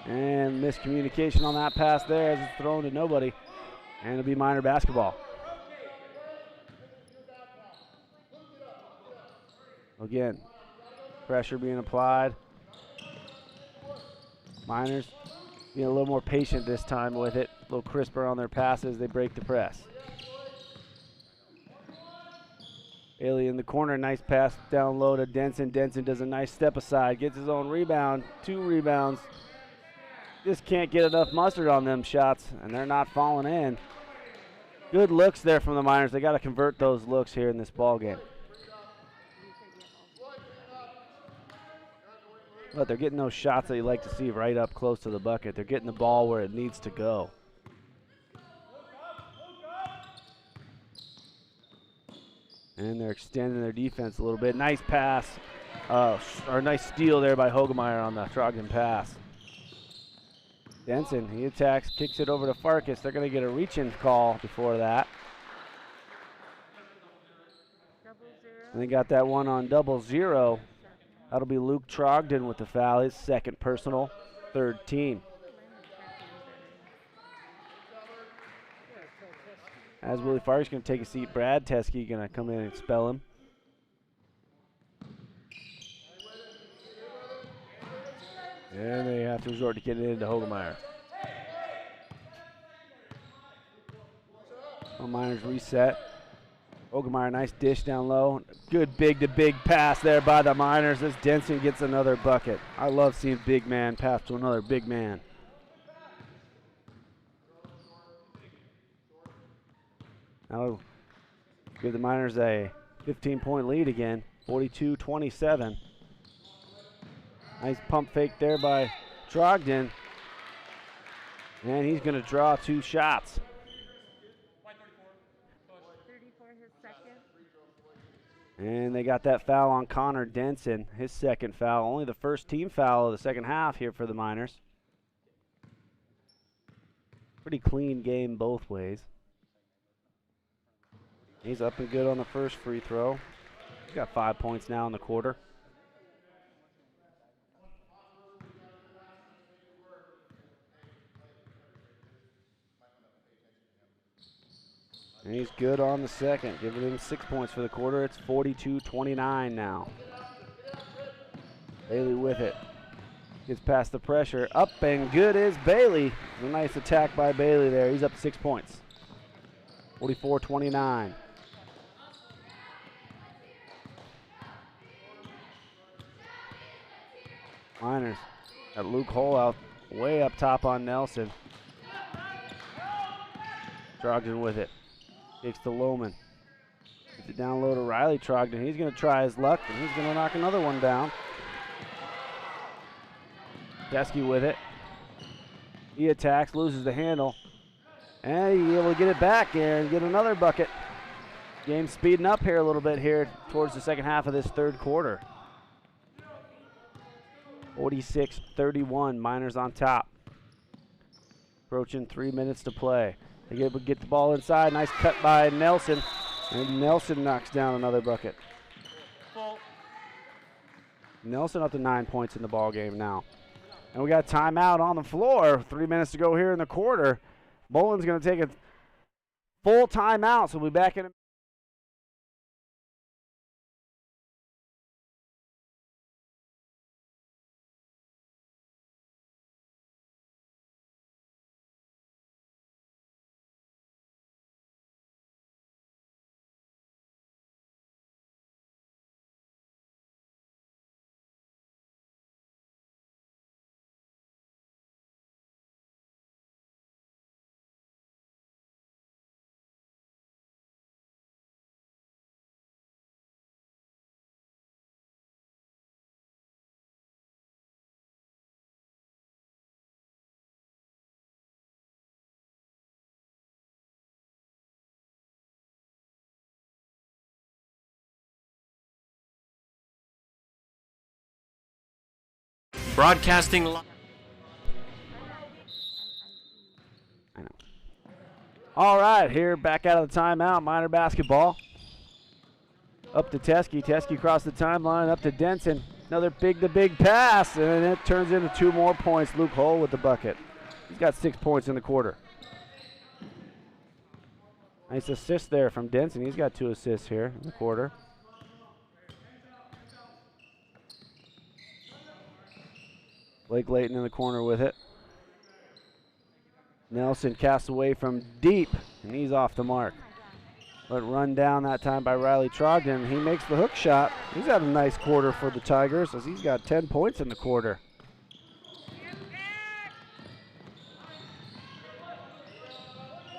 And miscommunication on that pass there as it's thrown to nobody. And it'll be Miner basketball. Again, pressure being applied. Miners being a little more patient this time with it. A little crisper on their passes. They break the press. Bailey in the corner. Nice pass down low to Denson. Denson does a nice step aside. Gets his own rebound. 2 rebounds. Just can't get enough mustard on them shots, and they're not falling in. Good looks there from the Miners. They got to convert those looks here in this ball game. But they're getting those shots that you like to see right up close to the bucket. They're getting the ball where it needs to go. And they're extending their defense a little bit. Nice pass, or nice steal there by Hogemeyer on the Trogdon pass. Denson, he attacks, kicks it over to Farkas. They're going to get a reach-in call before that. And they got that one on 0-0. That'll be Luke Trogdon with the foul, his second personal, third team. As Willie Farkas going to take a seat, Brad Teskey going to come in and expel him. And they have to resort to getting it into Hogemeyer. Well, Miners reset. Hogemeyer, nice dish down low. Good big-to-big pass there by the Miners as Denson gets another bucket. I love seeing big man pass to another big man. That'll give the Miners a 15-point lead again, 42-27. Nice pump fake there by Trogdon. And he's going to draw 2 shots. 34, his second. And they got that foul on Connor Denson, his second foul. Only the first team foul of the second half here for the Miners. Pretty clean game both ways. He's up and good on the first free throw. He's got 5 points now in the quarter. And he's good on the second, giving him 6 points for the quarter. It's 42-29 now. Bailey with it. Gets past the pressure. Up and good is Bailey. A nice attack by Bailey there. He's up 6 points. 44-29. Miners got Luke Hole out way up top on Nelson. Trogdon with it. Kicks to Lohman. Gets it down low to Riley Trogdon. He's going to try his luck, and he's going to knock another one down. Teskey with it. He attacks, loses the handle. And he's able to get it back and get another bucket. Game speeding up here a little bit here towards the second half of this third quarter. 46-31, Miners on top. Approaching 3 minutes to play. They get the ball inside. Nice cut by Nelson. And Nelson knocks down another bucket. Nelson up to 9 points in the ball game now. And we got timeout on the floor. 3 minutes to go here in the quarter. Mullan's going to take a full timeout, so we'll be back in a Broadcasting live. I know. All right, here back out of the timeout, Miner basketball. Up to Teskey. Teskey across the timeline, up to Denson. Another big pass, and it turns into 2 more points. Luke Hull with the bucket. He's got 6 points in the quarter. Nice assist there from Denson. He's got 2 assists here in the quarter. Blake Layton in the corner with it. Nelson casts away from deep, and he's off the mark. But run down that time by Riley Trogdon. He makes the hook shot. He's had a nice quarter for the Tigers as he's got 10 points in the quarter.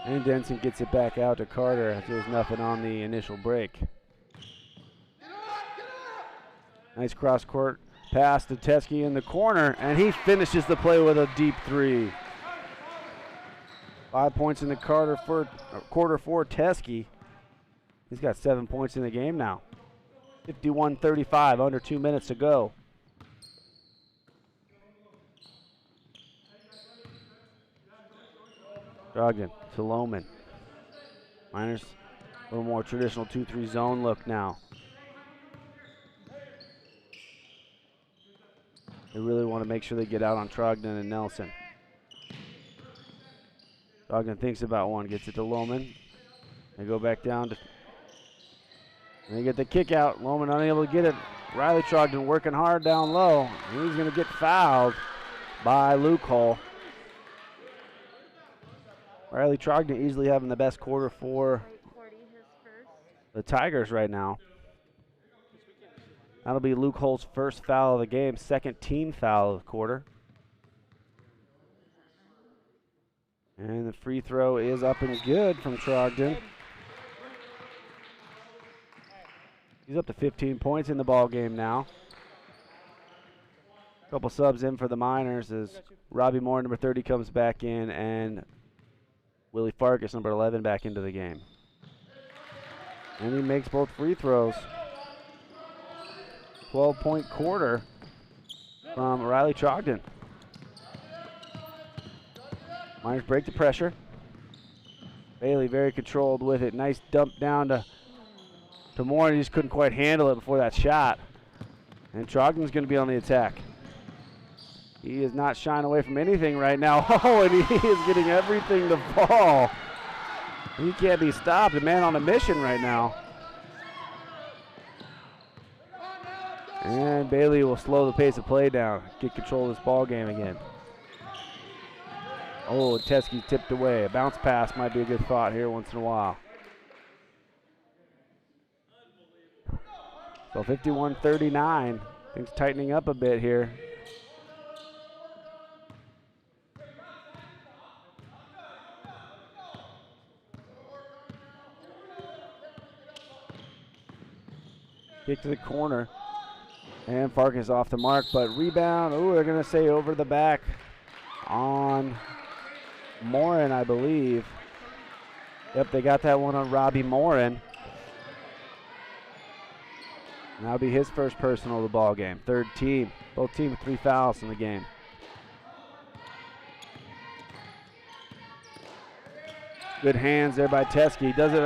And Denson gets it back out to Carter as there was nothing on the initial break. Nice cross-court pass to Teskey in the corner, and he finishes the play with a deep 3. 5 points in the quarter for Teskey. He's got 7 points in the game now. 51-35, under 2 minutes to go. Trogdon to Lohman. Miners, a little more traditional 2-3 zone look now. They really want to make sure they get out on Trogdon and Nelson. Trogdon thinks about one, gets it to Lohman. They go back down to, and they get the kick out. Lohman unable to get it. Riley Trogdon working hard down low. And he's going to get fouled by Luke Hull. Riley Trogdon easily having the best quarter for the Tigers right now. That'll be Luke Hull's first foul of the game, second team foul of the quarter. And the free throw is up and good from Trogdon. He's up to 15 points in the ball game now. A couple subs in for the Miners as Robbie Moore, number 30, comes back in, and Willie Farkas, number 11, back into the game. And he makes both free throws. 12-point quarter from Riley Trogdon. Miners break the pressure. Bailey very controlled with it. Nice dump down to Moore, and he just couldn't quite handle it before that shot. And Trogdon's going to be on the attack. He is not shying away from anything right now. Oh, and he is getting everything to fall. He can't be stopped. A man on a mission right now. And Bailey will slow the pace of play down, get control of this ball game again. Oh, Teskey tipped away. A bounce pass might be a good thought here once in a while. So 51-39. Things tightening up a bit here. Kick to the corner. And Farkas off the mark, but rebound. Oh, they're going to say over the back on Morin, I believe. Yep, they got that one on Robbie Morin. And that'll be his first personal of the ball game. Third team. Both teams with 3 fouls in the game. Good hands there by Teskey. Does it,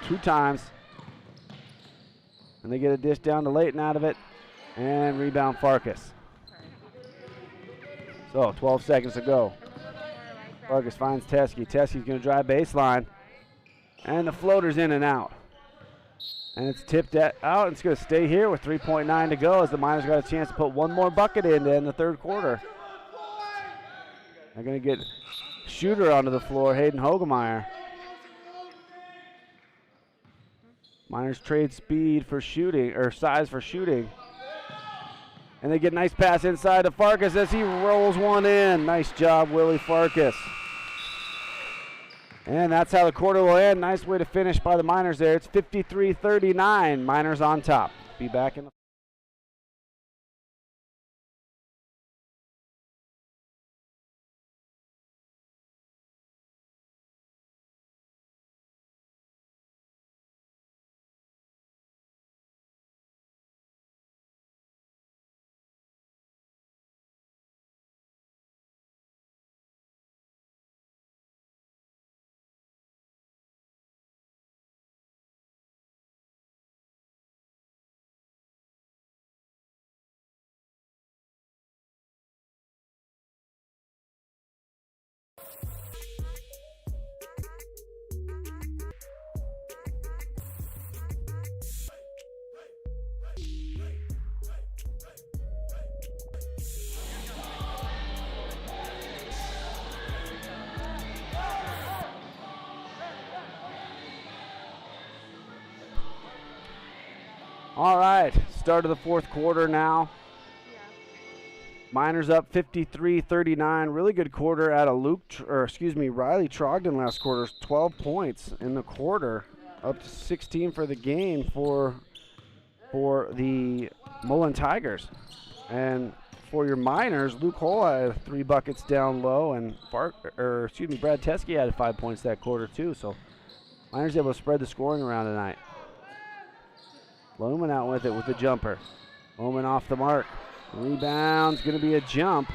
2 times. And they get a dish down to Layton out of it. And rebound Farkas. So 12 seconds to go. Farkas finds Teskey. Teskey's going to drive baseline. And the floater's in and out. And it's tipped out. It's going to stay here with 3.9 to go as the Miners got a chance to put one more bucket in to end the third quarter. They're going to get shooter onto the floor, Hayden Hogemeyer. Miners trade speed for shooting, or size for shooting. And they get a nice pass inside to Farkas as he rolls one in. Nice job, Willie Farkas. And that's how the quarter will end. Nice way to finish by the Miners there. It's 53-39. Miners on top. Be back in the All right, start of the fourth quarter now. Miners up 53-39. Really good quarter out of Riley Trogdon last quarter. 12 points in the quarter, up to 16 for the game for the Mullan Tigers. And for your Miners, Luke Hull had 3 buckets down low, and Brad Teskey had 5 points that quarter too. So Miners able to spread the scoring around tonight. Lohman out with it with the jumper. Lohman off the mark. Rebound's going to be a jump.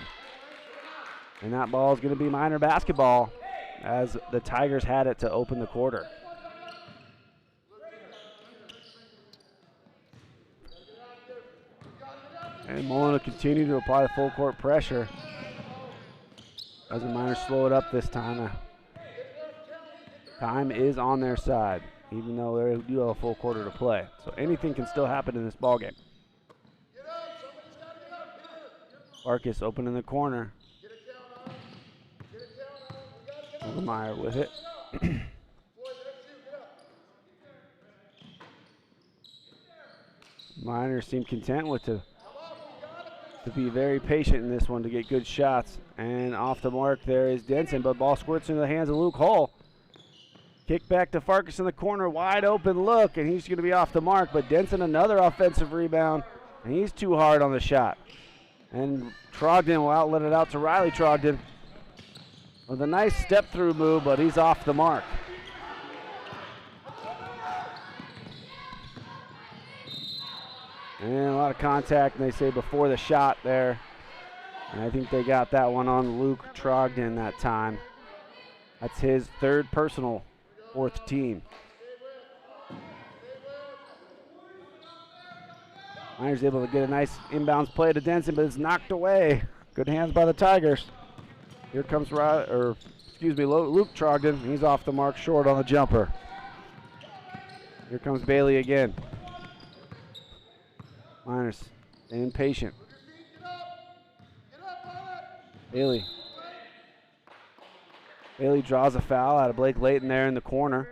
And that ball is going to be Miner basketball as the Tigers had it to open the quarter. And Mullen will continue to apply the full court pressure as the Miners slow it up this time. Time is on their side, even though they do have a full quarter to play. So anything can still happen in this ballgame. Farkas open in the corner. Meyer with it. Miners seem content with to be very patient in this one to get good shots. And off the mark there is Denson, but ball squirts into the hands of Luke Hull. Kick back to Farkas in the corner, wide open look, and he's going to be off the mark. But Denson, another offensive rebound, and he's too hard on the shot. And Trogdon will outlet it out to Riley Trogdon with a nice step-through move, but he's off the mark. And a lot of contact, and they say before the shot there. And I think they got that one on Luke Trogdon that time. That's his 3rd personal, 4th team. Miners able to get a nice inbounds play to Denson, but it's knocked away. Good hands by the Tigers. Here comes Luke Trogdon. He's off the mark, short on the jumper. Here comes Bailey again. Miners impatient. Bailey draws a foul out of Blake Layton there in the corner.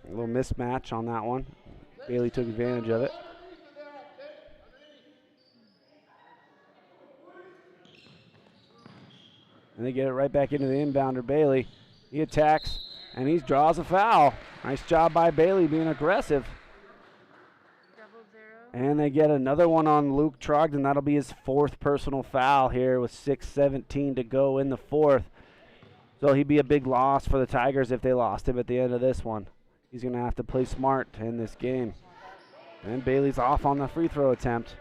A little mismatch on that one. Bailey took advantage of it. And they get it right back into the inbounder, Bailey. He attacks, and he draws a foul. Nice job by Bailey being aggressive. And they get another one on Luke Trogdon. That'll be his 4th personal foul here with 6:17 to go in the 4th. So he'd be a big loss for the Tigers if they lost him at the end of this one. He's going to have to play smart in this game. And Bailey's off on the free throw attempt.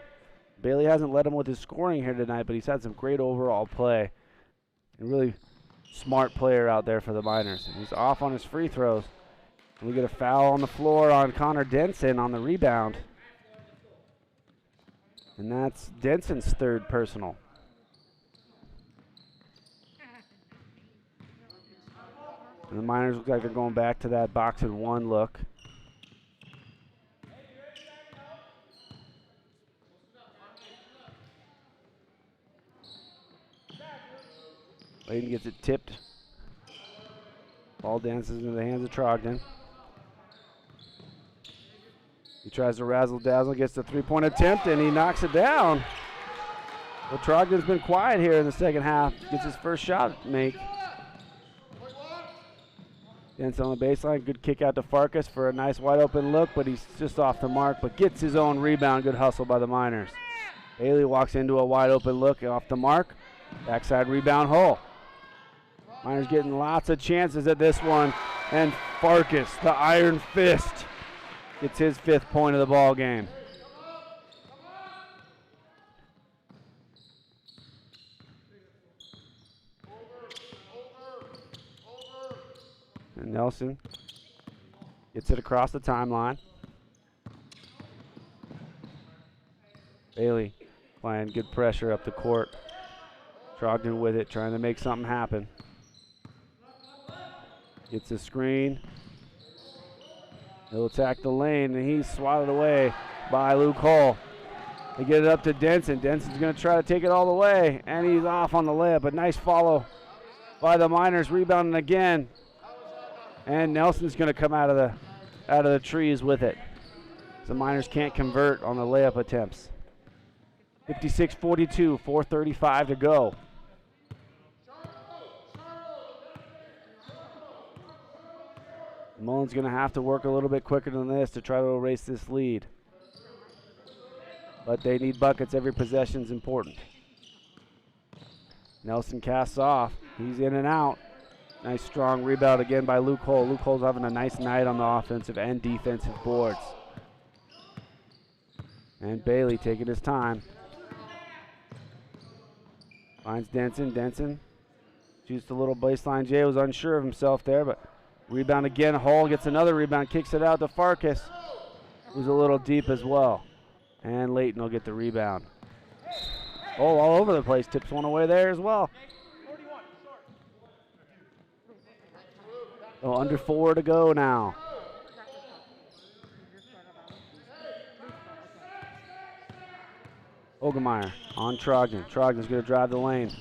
Bailey hasn't led him with his scoring here tonight, but he's had some great overall play. And really smart player out there for the Miners. And he's off on his free throws. And we get a foul on the floor on Connor Denson on the rebound. And that's Denson's 3rd personal. And the Miners look like they're going back to that box and 1 look. Layton gets it tipped. Ball dances into the hands of Trogdon. He tries to razzle-dazzle, gets the 3-point attempt, and he knocks it down. Well, Trogdon's been quiet here in the second half. Gets his first shot make. Denson on the baseline. Good kick out to Farkas for a nice wide-open look, but he's just off the mark, but gets his own rebound. Good hustle by the Miners. Bailey walks into a wide-open look off the mark. Backside rebound, Hull. Miners getting lots of chances at this one, and Farkas, the Iron Fist, gets his 5th point of the ball game. And Nelson gets it across the timeline. Bailey applying good pressure up the court. Trogdon with it, trying to make something happen. Gets a screen. He'll attack the lane, and he's swatted away by Luke Hull. They get it up to Denson. Denson's going to try to take it all the way, and he's off on the layup. A nice follow by the Miners, rebounding again. And Nelson's going to come out of the trees with it. The Miners can't convert on the layup attempts. 56-42, 4:35 to go. Mullan's going to have to work a little bit quicker than this to try to erase this lead. But they need buckets. Every possession is important. Nelson casts off. He's in and out. Nice strong rebound again by Luke Hull. Luke Hull's having a nice night on the offensive and defensive boards. And Bailey taking his time. Finds Denson. Denson shoots the little baseline. Jay was unsure of himself there, but rebound again. Hull gets another rebound, kicks it out to Farkas, who's a little deep as well. And Layton will get the rebound. Oh, all over the place. Tips one away there as well. Oh, under 4 to go now. Ogemeyer on Trogdon. Trogdon's going to drive the lane.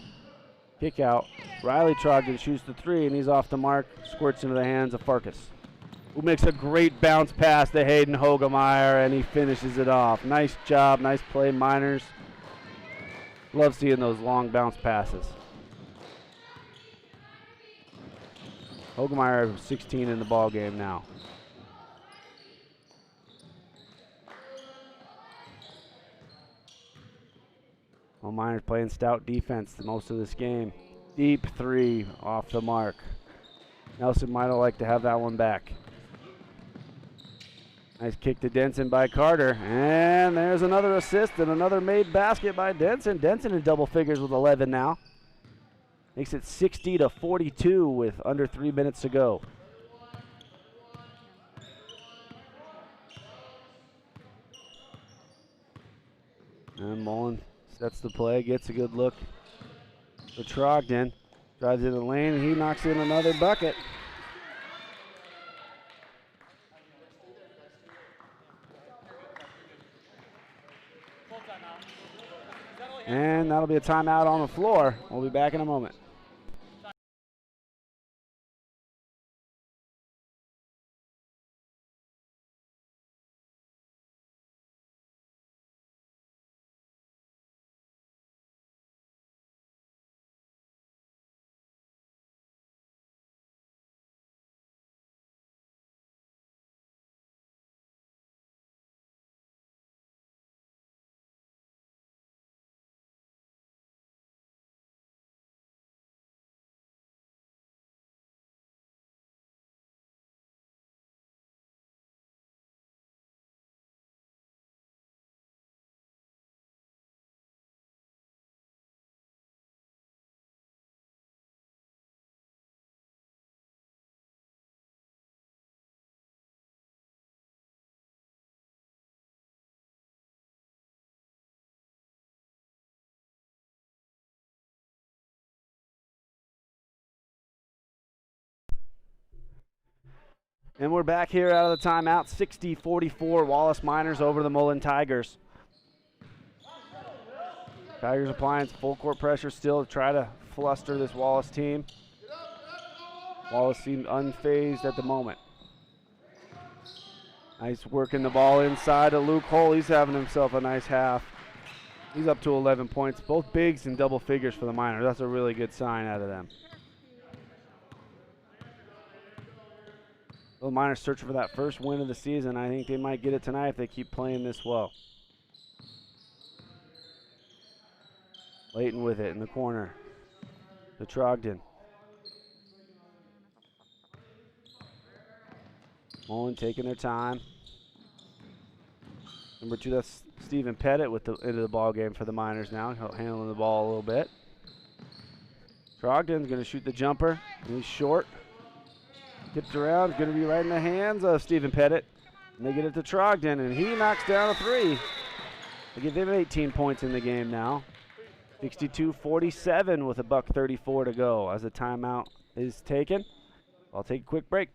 Kick out. Riley Trogdon shoots the 3, and he's off the mark. Squirts into the hands of Farkas, who makes a great bounce pass to Hayden Hogemeyer, and he finishes it off. Nice job. Nice play, Miners. Love seeing those long bounce passes. Hogemeyer 16 in the ball game now. Well, Miners playing stout defense most of this game. Deep 3 off the mark. Nelson might have liked to have that one back. Nice kick to Denson by Carter. And there's another assist and another made basket by Denson. Denson in double figures with 11 now. Makes it 60-42 with under 3 minutes to go. And Mullan sets the play, gets a good look for Trogdon. Drives in the lane, and he knocks in another bucket. And that'll be a timeout on the floor. We'll be back in a moment. And we're back here out of the timeout. 60-44, Wallace Miners over the Mullan Tigers. Tigers applying full court pressure still to try to fluster this Wallace team. Wallace seemed unfazed at the moment. Nice working the ball inside to Luke Hull. He's having himself a nice half. He's up to 11 points. Both bigs in double figures for the Miners. That's a really good sign out of them. The Miners searching for that first win of the season. I think they might get it tonight if they keep playing this well. Layton with it in the corner. To Trogdon. Mullan taking their time. Number 2, that's Stephen Pettit with the into the ball game for the Miners now, handling the ball a little bit. Trogdon's going to shoot the jumper. He's short. Tipped around, going to be right in the hands of Stephen Pettit. And they get it to Trogdon, and he knocks down a 3. They give him 18 points in the game now. 62-47 with $1:34 to go as the timeout is taken. I'll take a quick break.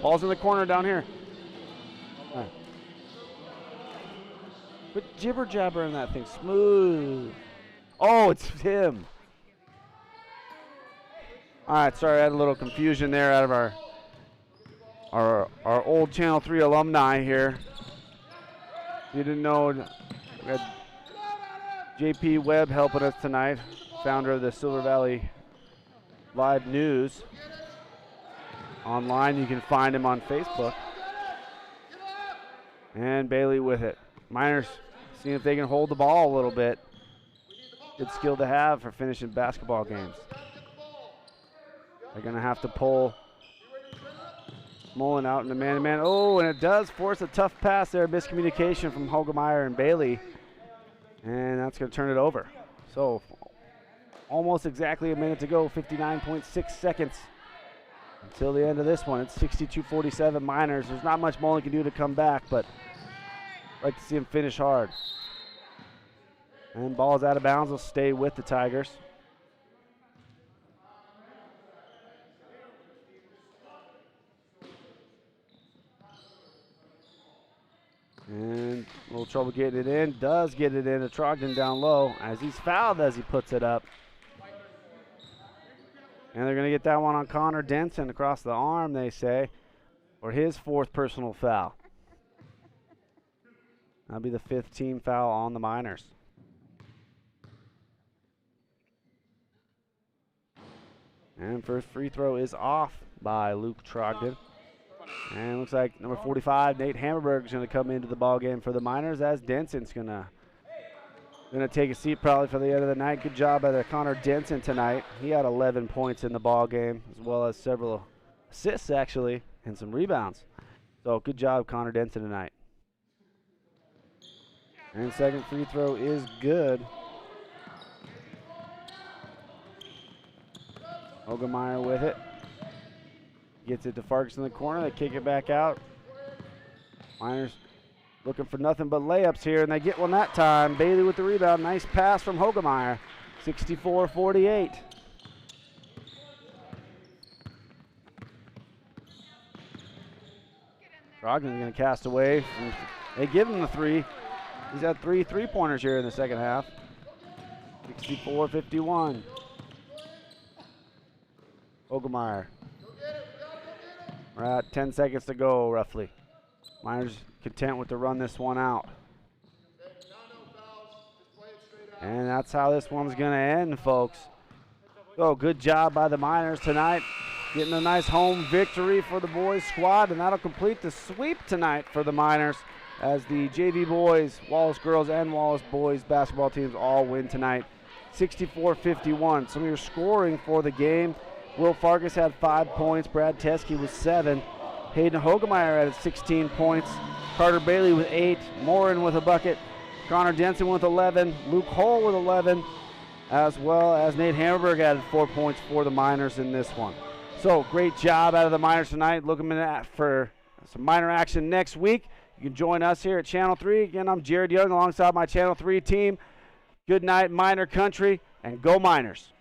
Ball's in the corner down here. All right. Quit jibber jabbering that thing. Smooth. Oh, it's him. All right, sorry, I had a little confusion there out of our old Channel 3 alumni here. You didn't know, we had JP Webb helping us tonight, founder of the Silver Valley Live News. Online, you can find him on Facebook. And Bailey with it. Miners seeing if they can hold the ball a little bit. Good skill to have for finishing basketball games. They're going to have to pull Mullan out in the man-to-man. Oh, and it does force a tough pass there. Miscommunication from Hogemeyer and Bailey. And that's going to turn it over. So almost exactly a minute to go, 59.6 seconds until the end of this one. It's 62-47 Miners. There's not much Mullan can do to come back, but I'd like to see him finish hard. And ball's out of bounds. Will stay with the Tigers. And a little trouble getting it in. Does get it in to Trogdon down low as he's fouled as he puts it up. And they're going to get that one on Connor Denson across the arm, they say, for his 4th personal foul. That'll be the 5th team foul on the Miners. And first free throw is off by Luke Trogdon. And looks like number 45, Nate Hammerberg, is going to come into the ball game for the Miners as Denson's going to take a seat probably for the end of the night. Good job by Connor Denson tonight. He had 11 points in the ball game as well as several assists actually and some rebounds. So good job Connor Denson tonight. And second free throw is good. Hogemeyer with it. Gets it to Farkas in the corner. They kick it back out. Miners looking for nothing but layups here, and they get one that time. Bailey with the rebound. Nice pass from Hogemeyer. 64-48. Trogdon's going to cast away. They give him the 3. He's had 3 3-pointers here in the second half. 64-51. Hogemeyer. We're at 10 seconds to go, roughly. Miners content with to run this one out. And that's how this one's going to end, folks. So good job by the Miners tonight. Getting a nice home victory for the boys squad, and that'll complete the sweep tonight for the Miners as the JV boys, Wallace girls, and Wallace boys basketball teams all win tonight. 64-51. Some of your scoring for the game. Will Farkas had 5 points. Brad Teskey with 7. Hayden Hogemeyer had 16 points. Carter Bailey with 8. Morin with a bucket. Connor Denson with 11. Luke Hull with 11. As well as Nate Hammerberg added 4 points for the Miners in this one. So great job out of the Miners tonight. Looking for some Miner action next week. You can join us here at Channel 3. Again, I'm Jared Young alongside my Channel 3 team. Good night, Miner Country, and go Miners.